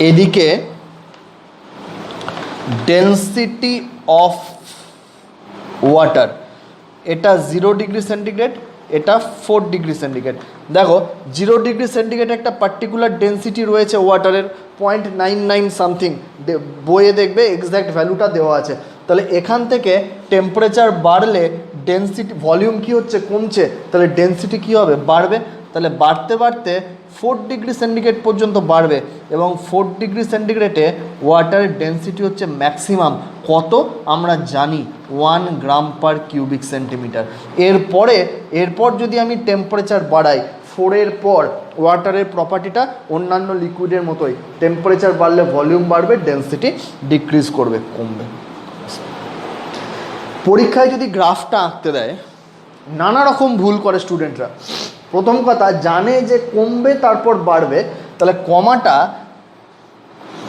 এদিকে ডেন্সিটি অফ ওয়াটার, এটা 0 ডিগ্রি সেন্টিগ্রেড, এটা 4 ডিগ্রি সেন্টিগ্রেড। দেখো 0 ডিগ্রি সেন্টিগ্রেড একটা পার্টিকুলার ডেন্সিটি রয়েছে ওয়াটারের 0.99 সামথিং, বইয়ে দেখবে এক্স্যাক্ট ভ্যালুটা দেওয়া আছে। তাহলে এখান থেকে টেম্পারেচার বাড়লে ডেন্সিটি, ভলিউম কি হচ্ছে, কমছে, তাহলে ডেন্সিটি কি হবে, বাড়বে। তাহলে বাড়তে বাড়তে 4 ডিগ্রি সেন্টিগ্রেড পর্যন্ত বাড়বে, এবং 4 ডিগ্রি সেন্টিগ্রেডে ওয়াটারের ডেন্সিটি হচ্ছে ম্যাক্সিমাম কত আমরা জানি, 1 গ্রাম পার কিউবিক সেন্টিমিটার। এরপর যদি আমি টেম্পারেচার বাড়াই, 4-এর পর ওয়াটারের প্রপার্টিটা অন্যান্য লিকুইডের মতোই, টেম্পারেচার বাড়লে ভলিউম বাড়বে, ডেন্সিটি ডিক্রিজ করবে, কমবে। পরীক্ষায় যদি গ্রাফটা আঁকতে দেয়, নানা রকম ভুল করে স্টুডেন্টরা। প্রথম কথা, জানে যে কমবে তারপর বাড়বে, তাহলে কমাটা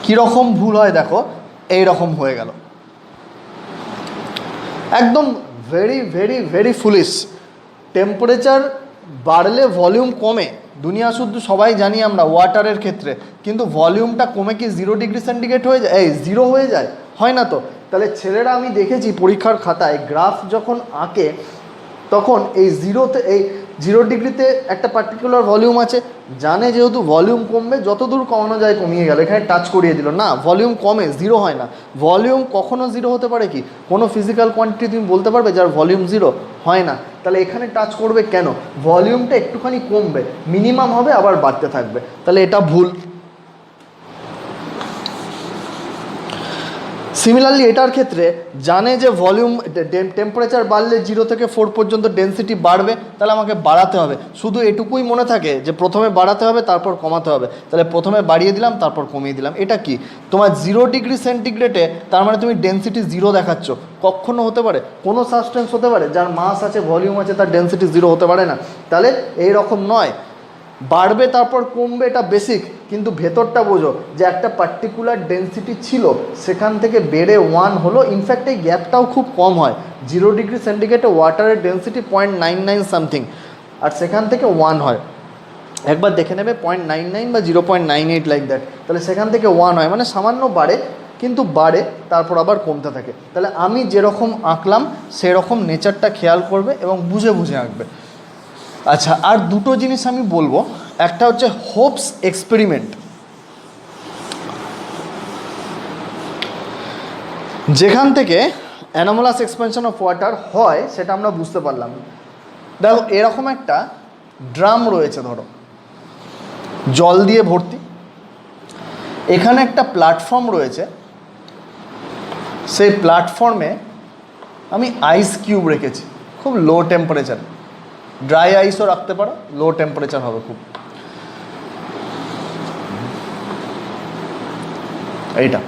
কীরকম ভুল হয় দেখো, এই রকম হয়ে গেল, একদম very very very foolish. Temperature বাড়লে ভলিউম কমে, দুনিয়া শুদ্ধ সবাই জানি আমরা ওয়াটারের ক্ষেত্রে, কিন্তু ভলিউমটা কমে কি 0 ডিগ্রি সেন্টিগ্রেড হয়ে যায়, 0 হয়ে যায়, হয় না তো। তাহলে ছেলেরা আমি দেখেছি পরীক্ষার খাতায় গ্রাফ যখন আঁকে, তখন এই 0 ডিগ্রিতে একটা পার্টিকুলার ভলিউম আছে, জানে যেহেতু ভলিউম কমবে, যতদূর কমানো যায় কমিয়ে গেল, এখানে টাচ করিয়ে দিল, না ভলিউম কমে, 0 হয় না। ভলিউম কখনো 0 হতে পারে কি, কোনো ফিজিক্যাল কোয়ান্টিটি তুমি বলতে পারবে যার ভলিউম 0 হয় না? তাহলে এখানে টাচ করবে কেন, ভলিউমটা একটুখানি কমবে, মিনিমাম হবে, আবার বাড়তে থাকবে, তাহলে এটা ভুল। সিমিলারলি এটার ক্ষেত্রে জানে যে ভলিউম, টেম্পারেচার বাড়লে 0 থেকে 4 পর্যন্ত ডেন্সিটি বাড়বে, তাহলে আমাকে বাড়াতে হবে। শুধু এটুকুই মনে থাকে যে প্রথমে বাড়াতে হবে তারপর কমাতে হবে, তাহলে প্রথমে বাড়িয়ে দিলাম তারপর কমিয়ে দিলাম। এটা কি তোমার 0 ডিগ্রি সেন্টিগ্রেডে, তার মানে তুমি ডেন্সিটি 0 দেখাচ্ছ? কখনো হতে পারে? কোনো সাবস্টেন্স হতে পারে যার মাস আছে, ভলিউম আছে, তার ডেন্সিটি 0 হতে পারে না? তাহলে এই রকম নয়, বাড়বে তারপর কমবে, এটা বেসিক, কিন্তু ভেতরটা বোঝো যে একটা পার্টিকুলার ডেন্সিটি ছিল, সেখান থেকে বেড়ে 1 হলো। ইনফ্যাক্ট এই গ্যাপটাও খুব কম হয়, 0 ডিগ্রি সেন্টিগ্রেডে ওয়াটারের ডেন্সিটি 0.99 সামথিং, আর সেখান থেকে 1 হয়। একবার দেখে নেবে 0.99 বা 0.98 লাইক দ্যাট, তাহলে সেখান থেকে 1 হয়, মানে সামান্য বাড়ে, কিন্তু বাড়ে তারপর আবার কমতে থাকে। তাহলে আমি যেরকম আঁকলাম সেরকম নেচারটা খেয়াল করবে এবং বুঝে বুঝে আঁকবে। আচ্ছা, আর দুটো জিনিস আমি বলবো, একটা হচ্ছে হোপস এক্সপেরিমেন্ট, যেখান থেকে অ্যানোমালাস এক্সপেনশন অফ ওয়াটার হয় সেটা আমরা বুঝতে পারলাম। দেখো এরকম একটা ড্রাম রয়েছে, ধরো জল দিয়ে ভর্তি, এখানে একটা প্ল্যাটফর্ম রয়েছে, সেই প্ল্যাটফর্মে আমি আইস কিউব রেখেছি খুব লো টেম্পারেচার, ড্রাই আইসও রাখতে পারো, লো টেম্পারেচার হবে খুব। এইটা,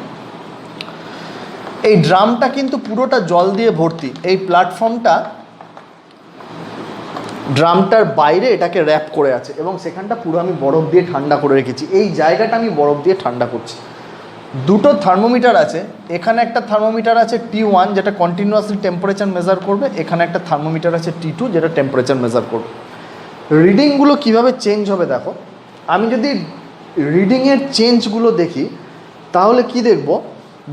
এই ড্রামটা কিন্তু পুরোটা জল দিয়ে ভর্তি, এই প্ল্যাটফর্মটা ড্রামটার বাইরে এটাকে র্যাপ করে আছে এবং সেখানটা পুরো আমি বরফ দিয়ে ঠান্ডা করে রেখেছি, এই জায়গাটা আমি বরফ দিয়ে ঠান্ডা করছি। দুটো থার্মোমিটার আছে, এখানে একটা থার্মোমিটার আছে T1 যেটা কন্টিনিউয়াসলি টেম্পারেচার মেজার করবে, এখানে একটা থার্মোমিটার আছে T2 যেটা টেম্পারেচার মেজার করবে। রিডিংগুলো কিভাবে চেঞ্জ হবে দেখো, আমি যদি রিডিংয়ের চেঞ্জগুলো দেখি তাহলে কি দেখব,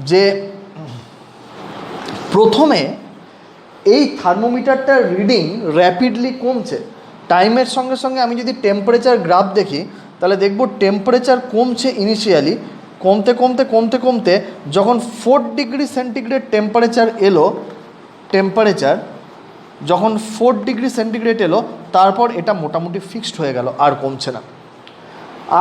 যে প্রথমে এই থার্মোমিটারটার রিডিং র্যাপিডলি কমছে, টাইমের সঙ্গে সঙ্গে আমি যদি টেম্পারেচার গ্রাফ দেখি তাহলে দেখব টেম্পারেচার কমছে ইনিশিয়ালি, কমতে কমতে কমতে কমতে যখন 4 ডিগ্রি সেন্টিগ্রেড টেম্পারেচার এলো, টেম্পারেচার যখন 4 ডিগ্রি সেন্টিগ্রেড এলো তারপর এটা মোটামুটি ফিক্সড হয়ে গেল, আর কমছে না।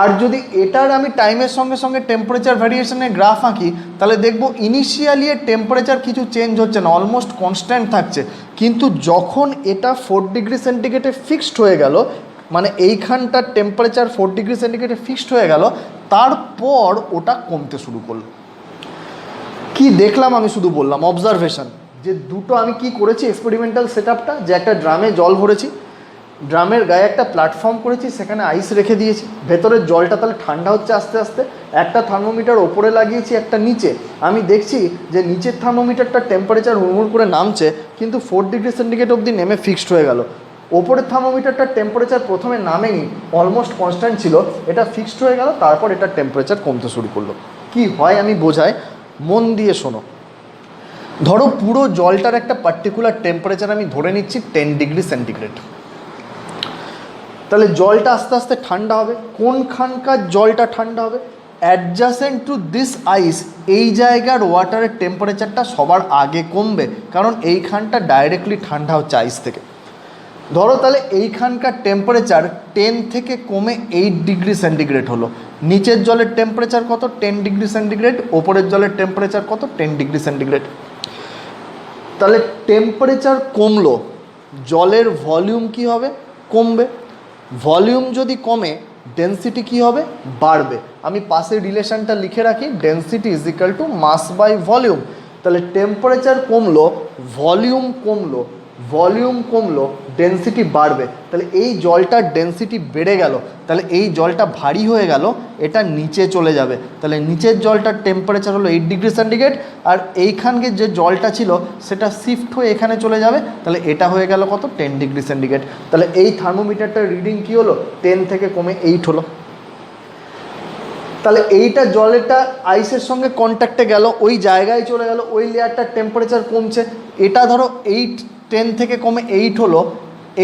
আর যদি এটার আমি টাইমের সঙ্গে সঙ্গে টেম্পারেচার ভ্যারিয়েশনের গ্রাফ আঁকি তাহলে দেখব ইনিশিয়ালি এর টেম্পারেচার কিছু চেঞ্জ হচ্ছে না, অলমোস্ট কনস্ট্যান্ট থাকছে, কিন্তু যখন এটা 4 ডিগ্রি সেন্টিগ্রেডে ফিক্সড হয়ে গেল, মানে এইখানটার টেম্পারেচার 4 ডিগ্রি সেন্টিগ্রেডে ফিক্সড হয়ে গেল, তারপর ওটা কমতে শুরু করলো। কি দেখলাম আমি শুধু বললাম অবজারভেশন, যে দুটো আমি কি করেছি এক্সপেরিমেন্টাল সেটআপটা, যে একটা ড্রামে জল ভরেছি, ড্রামের গায়ে একটা প্ল্যাটফর্ম করেছি, সেখানে আইস রেখে দিয়েছি, ভেতরের জলটা তাহলে ঠান্ডা হচ্ছে আস্তে আস্তে, একটা থার্মোমিটার ওপরে লাগিয়েছি একটা নিচে, আমি দেখছি যে নিচের থার্মোমিটারটা টেম্পারেচার হুড়মুড় করে নামছে কিন্তু 4 ডিগ্রি সেন্টিগ্রেড অবধি নেমে ফিক্সড হয়ে গেল, ওপরের থার্মোমিটারটার টেম্পারেচার প্রথমে নামেনি, অলমোস্ট কনস্ট্যান্ট ছিল, এটা ফিক্সড হয়ে গেল, তারপর এটার টেম্পারেচার কমতে শুরু করলো। কি হয় আমি বোঝাই, মন দিয়ে শোনো। ধরো পুরো জলটার একটা পার্টিকুলার টেম্পারেচার আমি ধরে নিচ্ছি 10 ডিগ্রি সেন্টিগ্রেড, তাহলে জলটা আস্তে আস্তে ঠান্ডা হবে, কোনখানকার জলটা ঠান্ডা হবে, অ্যাডজাসেন্ট টু দিস আইস, এই জায়গার ওয়াটারের টেম্পারেচারটা সবার আগে কমবে, কারণ এইখানটা ডাইরেক্টলি ঠান্ডা হচ্ছে আইস থেকে। ধরো তাহলে এইখানকার টেম্পারেচার 10 থেকে কমে 8 ডিগ্রি সেন্টিগ্রেড হলো, নিচের জলের টেম্পারেচার কত 10 ডিগ্রি সেন্টিগ্রেড, ওপরের জলের টেম্পারেচার কত 10 ডিগ্রি সেন্টিগ্রেড। তাহলে টেম্পারেচার কমলো, জলের ভলিউম কি হবে, কমবে, ভলিউম যদি কমে ডেন্সিটি কি হবে, বাড়বে। আমি পাশে রিলেশনটা লিখে রাখি, density is equal to mass by volume. তাহলে টেম্পারেচার কমলো, ভলিউম কমলো, ভলিউম কমলো, ডেন্সিটি বাড়বে, তাহলে এই জলটার ডেন্সিটি বেড়ে গেল, তাহলে এই জলটা ভারী হয়ে গেল, এটা নিচে চলে যাবে, তাহলে নিচের জলটার টেম্পারেচার হলো 8 ডিগ্রি সেন্টিগ্রেড, আর এইখানকে যে জলটা ছিল সেটা শিফট হয়ে এখানে চলে যাবে, তাহলে এটা হয়ে গেল কত 10 ডিগ্রি সেন্টিগ্রেড। তাহলে এই থার্মোমিটারটার রিডিং কী হলো, 10 থেকে কমে 8 হলো। তাহলে এইটা জলেরটা আইসের সঙ্গে কন্ট্যাক্টে গেল, ওই জায়গায় চলে গেল, ওই লেয়ারটার টেম্পারেচার কমছে, এটা ধরো 10 থেকে কমে 8 হলো,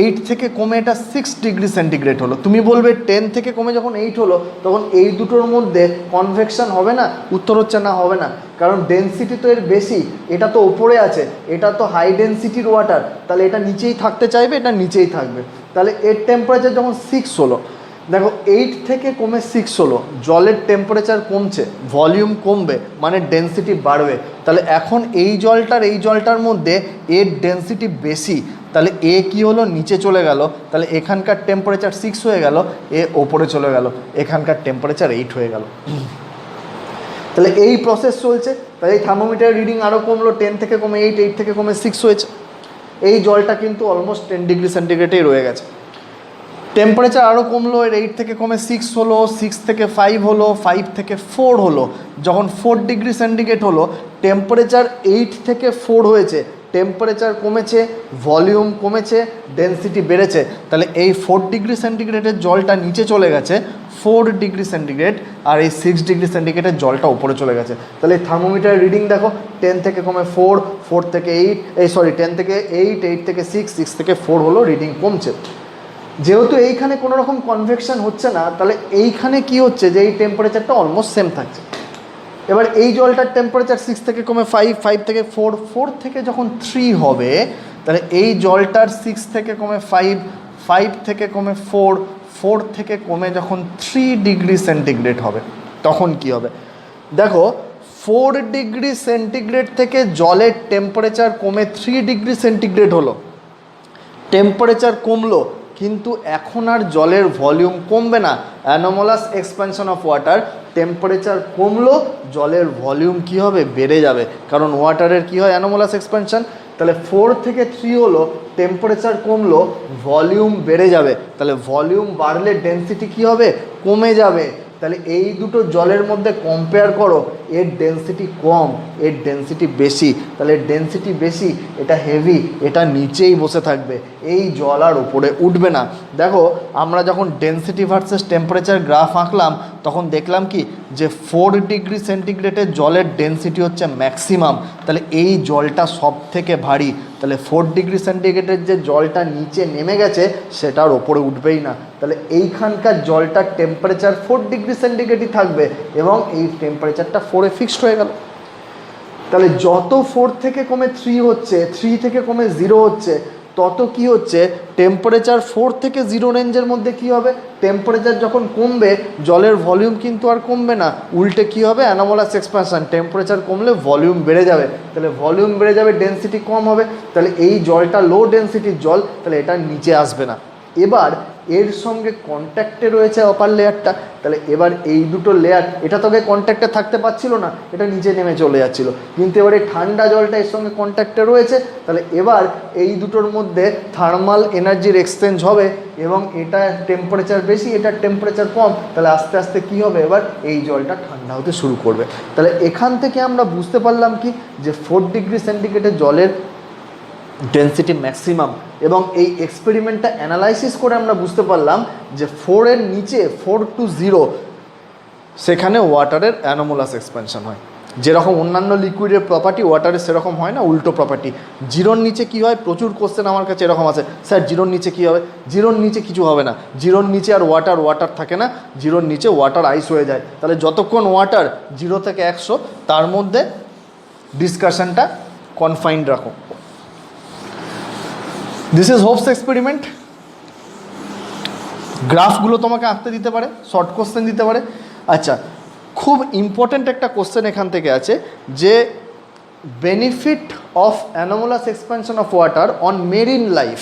8 থেকে কমে এটা 6 ডিগ্রি সেন্টিগ্রেড হলো। তুমি বলবে 10 থেকে কমে যখন 8 হলো তখন এই দুটোর মধ্যে কনভেকশন হবে না, উত্তর হচ্ছে না, হবে না, কারণ ডেন্সিটি তো এর বেশি, এটা তো ওপরে আছে, এটা তো হাই ডেন্সিটির ওয়াটার, তাহলে এটা নিচেই থাকতে চাইবে, এটা নিচেই থাকবে। তাহলে এর টেম্পারেচার যখন 6 হলো, দেখো 8 থেকে কমে 6 হলো, জলের টেম্পারেচার কমছে, ভলিউম কমবে, মানে ডেন্সিটি বাড়বে, তাহলে এখন এই জলটার মধ্যে এর ডেন্সিটি বেশি, তাহলে এ কি হলো, নিচে চলে গেল, তাহলে এখানকার টেম্পারেচার 6 হয়ে গেল, এ ওপরে চলে গেল, এখানকার টেম্পারেচার 8 হয়ে গেল। তাহলে এই প্রসেস চলছে, তাহলে এই থার্মোমিটার রিডিং আরও কমলো, 10 থেকে কমে 8, 8 থেকে কমে 6 হয়েছে, এই জলটা কিন্তু অলমোস্ট 10 ডিগ্রি সেন্টিগ্রেডেই রয়ে গেছে। টেম্পারেচার আরও কমলো, এর 8 থেকে কমে 6 হলো, 6 থেকে 5 হলো, 5 থেকে 4 হলো, যখন 4 ডিগ্রি সেন্টিগ্রেড হলো, টেম্পারেচার 8 থেকে 4 হয়েছে, টেম্পারেচার কমেছে, ভলিউম কমেছে, ডেন্সিটি বেড়েছে, তাহলে এই 4 ডিগ্রি সেন্টিগ্রেডের জলটা নিচে চলে গেছে 4 ডিগ্রি সেন্টিগ্রেড, আর এই 6 ডিগ্রি সেন্টিগ্রেডের জলটা উপরে চলে গেছে। তাহলে এই থার্মোমিটারের রিডিং দেখো, 10 থেকে কমে 4, 4 থেকে 8, 10 থেকে 8, 8 থেকে 6, 6 থেকে 4 হলো রিডিং কমছে। যেহেতু এইখানে কোনো রকম কনভেকশন হচ্ছে না, তাহলে এইখানে কি হচ্ছে যে এই টেম্পারেচারটা অলমোস্ট সেম থাকছে। এবার এই জলটার টেম্পারেচার 6 থেকে কমে 5, 5 থেকে 4, 4 থেকে যখন 3 হবে, তাহলে এই জলটার 6 থেকে কমে 5, 5 থেকে কমে 4, 4 থেকে কমে যখন 3 ডিগ্রি সেন্টিগ্রেড হবে, তখন কি হবে দেখো, 4 ডিগ্রি সেন্টিগ্রেড থেকে জলের টেম্পারেচার কমে 3 ডিগ্রি সেন্টিগ্রেড হলো, টেম্পারেচার কমলো, কিন্তু এখন আর জলের ভলিউম কমবে না। Anomalous expansion of water, temperature কমলো, জলের ভলিউম কি হবে, বেড়ে যাবে, কারণ ওয়াটারের কি হয়, অ্যানোমালাস এক্সপ্যানশন। তাহলে 4 থেকে 3 হলো, টেম্পারেচার কমলো, ভলিউম বেড়ে যাবে, তাহলে ভলিউম বাড়লে ডেন্সিটি কি হবে, কমে যাবে। তাহলে এই দুটো জলের মধ্যে কম্পেয়ার করো, এর ডেন্সিটি কম, এর ডেন্সিটি বেশি, তাহলে ডেন্সিটি বেশি, এটা হেভি, এটা নিচেই বসে থাকবে, এই জল আর উপরে উঠবে না। দেখো আমরা যখন ডেন্সিটি ভার্সেস টেম্পারেচার গ্রাফ আঁকলাম, তখন দেখলাম কি যে 4 ডিগ্রি সেন্টিগ্রেডের জলের ডেন্সিটি হচ্ছে ম্যাক্সিমাম, তাহলে এই জলটা সব থেকে ভারী, তাহলে 4 ডিগ্রি সেন্টিগ্রেডের যে জলটা নিচে নেমে গেছে সেটার ওপরে উঠবেই না, তাহলে এইখানকার জলটার টেম্পারেচার 4 ডিগ্রি সেন্টিগ্রেডই থাকবে, এবং এই টেম্পারেচারটা 4-এ ফিক্সড হয়ে গেল। তাহলে যত 4 থেকে কমে 3 হচ্ছে, 3 থেকে কমে 0 হচ্ছে, তত কি হচ্ছে, টেম্পারেচার 4 থেকে 0 রেঞ্জের মধ্যে কি হবে, টেম্পারেচার যখন কমবে জলের ভলিউম কিন্তু আর কমবে না, উল্টে কি হবে, অ্যানোমালাস এক্সপ্যানশন, টেম্পারেচার কমলে ভলিউম বেড়ে যাবে, তাহলে ভলিউম বেড়ে যাবে, ডেন্সিটি কম হবে, তাহলে এই জলটা লো ডেন্সিটির জল, তাহলে এটা নিচে আসবে না। এবার এর সঙ্গে কন্ট্যাক্টে রয়েছে আপার লেয়ারটা, তাহলে এবার এই দুটো লেয়ার, এটা তোকে কন্ট্যাক্টে থাকতে পারছিল না, এটা নিচে নেমে চলে যাচ্ছিল, কিন্তু এবার এই ঠান্ডা জলটা এর সঙ্গে কন্ট্যাক্টে রয়েছে, তাহলে এবার এই দুটোর মধ্যে থার্মাল এনার্জির এক্সচেঞ্জ হবে, এবং এটা টেম্পারেচার বেশি, এটার টেম্পারেচার কম, তাহলে আস্তে আস্তে কি হবে, এবার এই জলটা ঠান্ডা হতে শুরু করবে। তাহলে এখান থেকে আমরা বুঝতে পারলাম কি যে 4 ডিগ্রি সেন্টিগ্রেডের জলের ডেন্সিটি ম্যাক্সিমাম, এবং এই এক্সপেরিমেন্টটা অ্যানালাইসিস করে আমরা বুঝতে পারলাম যে 4-এর নিচে 4 to 0 সেখানে ওয়াটারের অ্যানোমালাস এক্সপ্যানশন হয়। যেরকম অন্যান্য লিকুইডের প্রপার্টি ওয়াটারের সেরকম হয় না, উল্টো প্রপার্টি। 0-র নিচে কী হয়, প্রচুর কোশ্চেন আমার কাছে এরকম আছে, স্যার 0-র নিচে কী হবে, 0-র নিচে কিছু হবে না, 0-র নিচে আর ওয়াটার থাকে না, 0-র নিচে ওয়াটার আইস হয়ে যায়। তাহলে যতক্ষণ ওয়াটার 0 থেকে 100 তার মধ্যে ডিসকাশনটা কনফাইন্ড রাখো। This is Hope's experiment. গ্রাফগুলো তোমাকে আঁকতে দিতে পারে, শর্ট কোশ্চেন দিতে পারে। আচ্ছা, খুব ইম্পর্ট্যান্ট একটা কোশ্চেন এখান থেকে আছে যে benefit of anomalous expansion of water on marine life.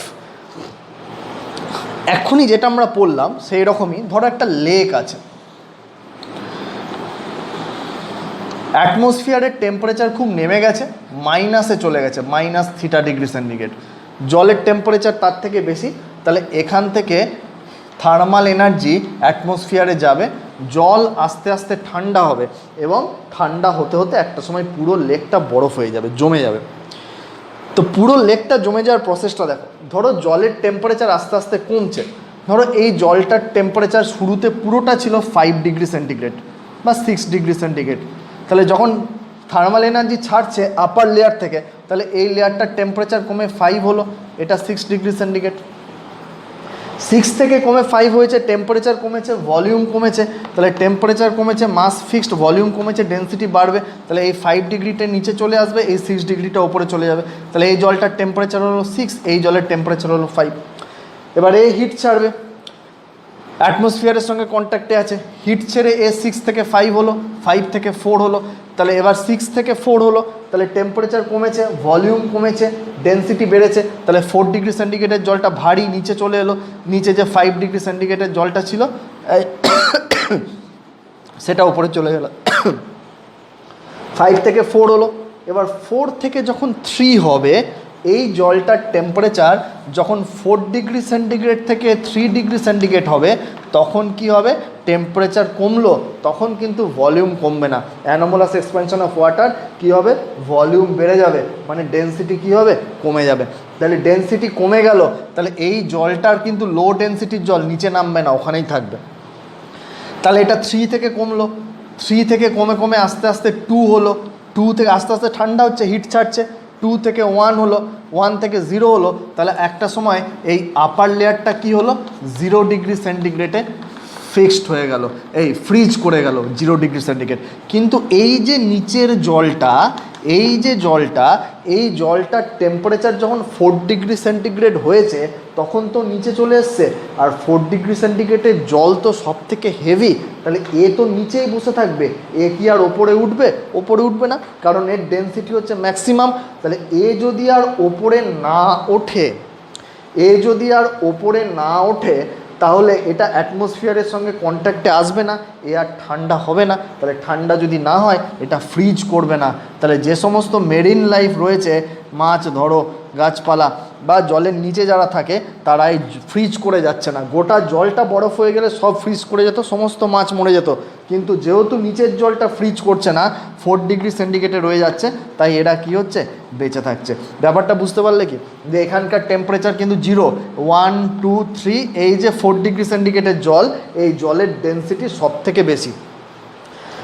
এখনই যেটা আমরা পড়লাম সেই রকমই, ধরো একটা লেক আছে, অ্যাটমসফিয়ারের টেম্পারেচার খুব নেমে গেছে, মাইনাসে চলে গেছে, -θ ডিগ্রি সেন্টিগ্রেড, জলের টেম্পারেচার তার থেকে বেশি, তাহলে এখান থেকে থার্মাল এনার্জি অ্যাটমসফিয়ারে যাবে, জল আস্তে আস্তে ঠান্ডা হবে, এবং ঠান্ডা হতে হতে একটা সময় পুরো লেকটা বরফ হয়ে যাবে, জমে যাবে। তো পুরো লেকটা জমে যাওয়ার প্রসেসটা দেখো, ধরো জলের টেম্পারেচার আস্তে আস্তে কমছে, ধরো এই জলটার টেম্পারেচার শুরুতে পুরোটা ছিল 5 ডিগ্রি সেন্টিগ্রেড বা 6 ডিগ্রি সেন্টিগ্রেড, তাহলে যখন থার্মাল এনার্জি ছাড়ছে আপার লেয়ার থেকে, তাহলে এই লেয়ারটার টেম্পারেচার কমে 5 হলো, এটা 6 ডিগ্রি সেন্টিগ্রেড। 6 থেকে কমে 5 হয়েছে, টেম্পারেচার কমেছে, ভলিউম কমেছে, তাহলে টেম্পারেচার কমেছে, মাস ফিক্সড, ভলিউম কমেছে, ডেন্সিটি বাড়বে, তাহলে এই 5 ডিগ্রিটা নিচে চলে আসবে, এই 6 ডিগ্রিটা উপরে চলে যাবে, তাহলে এই জলটার টেম্পারেচার হলো 6, এই জলের টেম্পারেচার হলো 5। এবার এই হিট ছাড়বে, অ্যাটমসফিয়ারের সঙ্গে কন্ট্যাক্টে আছে, হিট ছেড়ে এ 6 থেকে 5 হলো, 5 থেকে 4 হলো, তাহলে এবার 6 থেকে 4 হলো, তাহলে টেম্পারেচার কমেছে, ভলিউম কমেছে, ডেন্সিটি বেড়েছে, তাহলে 4 ডিগ্রি সেন্টিগ্রেডের জলটা ভারী, নিচে চলে এলো, নিচে যে 5 ডিগ্রি সেন্টিগ্রেডের জলটা ছিল সেটা উপরে চলে গেল, 5 থেকে 4 হলো। এবার 4 থেকে যখন 3 হবে, এই জলটার টেম্পারেচার যখন 4 ডিগ্রি সেন্টিগ্রেড থেকে 3 ডিগ্রি সেন্টিগ্রেড হবে তখন কি হবে, টেম্পারেচার কমলো, তখন কিন্তু ভলিউম কমবে না, অ্যানোমালাস এক্সপ্যানশন অফ ওয়াটার কী হবে, ভলিউম বেড়ে যাবে, মানে ডেনসিটি কী হবে, কমে যাবে। তাহলে ডেনসিটি কমে গেল, তাহলে এই জলটার কিন্তু লো ডেনসিটির জল নিচে নামবে না, ওখানেই থাকবে। তাহলে এটা 3 থেকে কমলো, 3 থেকে কমে কমে আস্তে আস্তে 2 হলো, 2 থেকে আস্তে আস্তে ঠান্ডা হচ্ছে, হিট ছাড়ছে, 2 থেকে 1 হলো, 1 থেকে 0 হলো। তাহলে একটা সময় এই আপার লেয়ারটা কি হলো, 0 ডিগ্রি সেন্টিগ্রেডে ফিক্সড হয়ে গেল, এই ফ্রিজ করে গেল 0 ডিগ্রি সেন্টিগ্রেড। কিন্তু এই যে নিচের জলটা, এই যে জলটা, এই জলটার টেম্পারেচার যখন 4 ডিগ্রি সেন্টিগ্রেড হয়েছে তখন তো নিচে চলে এসছে, আর 4 ডিগ্রি সেন্টিগ্রেডের জল তো সব থেকে হেভি, তাহলে এ তো নিচেই বসে থাকবে, এ কি আর ওপরে উঠবে, ওপরে উঠবে না, কারণ এর ডেনসিটি হচ্ছে ম্যাক্সিমাম। তাহলে এ যদি আর ওপরে না ওঠে, এ যদি আর ওপরে না ওঠে তাহলে এটা অ্যাটমসফিয়ারের সঙ্গে কন্ট্যাক্টে আসবে না, এ আর ঠান্ডা হবে না। তাহলে ঠান্ডা যদি না হয় এটা ফ্রিজ করবে না। তাহলে যে সমস্ত মেরিন লাইফ রয়েছে, মাছ ধরো, গাছপালা বা জলের নিচে যারা থাকে, তারা এই ফ্রিজ করে যাচ্ছে না। গোটা জলটা বরফ হয়ে গেলে সব ফ্রিজ করে যেত, সমস্ত মাছ মরে যেত, কিন্তু যেহেতু নিচের জলটা ফ্রিজ করছে না, 4 ডিগ্রি সেন্টিগ্রেডে রয়ে যাচ্ছে, তাই এরা কি হচ্ছে, বেঁচে থাকছে। ব্যাপারটা বুঝতে পারলে কি, যে এখানকার টেম্পারেচার কিন্তু 0, 1, 2, 3, এই যে 4 ডিগ্রি সেন্টিগ্রেডের জল, এই জলের ডেনসিটি সব থেকে বেশি।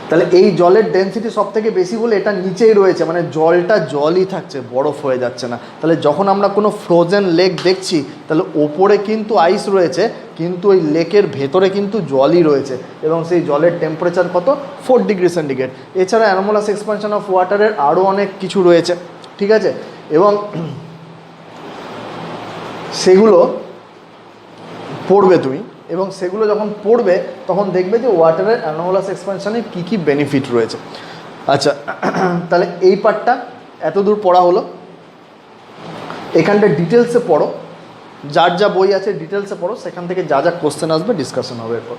তাহলে এই জলের ডেনসিটি সব থেকে বেশি বলে এটা নিচেই রয়েছে, মানে জলটা জলই থাকছে, বরফ হয়ে যাচ্ছে না। তাহলে যখন আমরা কোনো ফ্রোজেন লেক দেখছি, তাহলে ওপরে কিন্তু আইস রয়েছে, কিন্তু ওই লেকের ভেতরে কিন্তু জলই রয়েছে, এবং সেই জলের টেম্পারেচার কত, 4 ডিগ্রি সেন্টিগ্রেড। এছাড়া অ্যানোমালাস এক্সপ্যানশন অফ ওয়াটারের আরও অনেক কিছু রয়েছে, ঠিক আছে, এবং সেগুলো পড়বে তুমি, এবং সেগুলো যখন পড়বে তখন দেখবে যে ওয়াটারের অ্যানোমালাস এক্সপ্যানশনের কী কী বেনিফিট রয়েছে। আচ্ছা, তাহলে এই পার্টটা এত দূর পড়া হলো। এখানটা ডিটেলসে পড়ো, যার যা বই আছে ডিটেলসে পড়ো, সেখান থেকে যা যা কোশ্চেন আসবে ডিসকাশন হবে এরপর।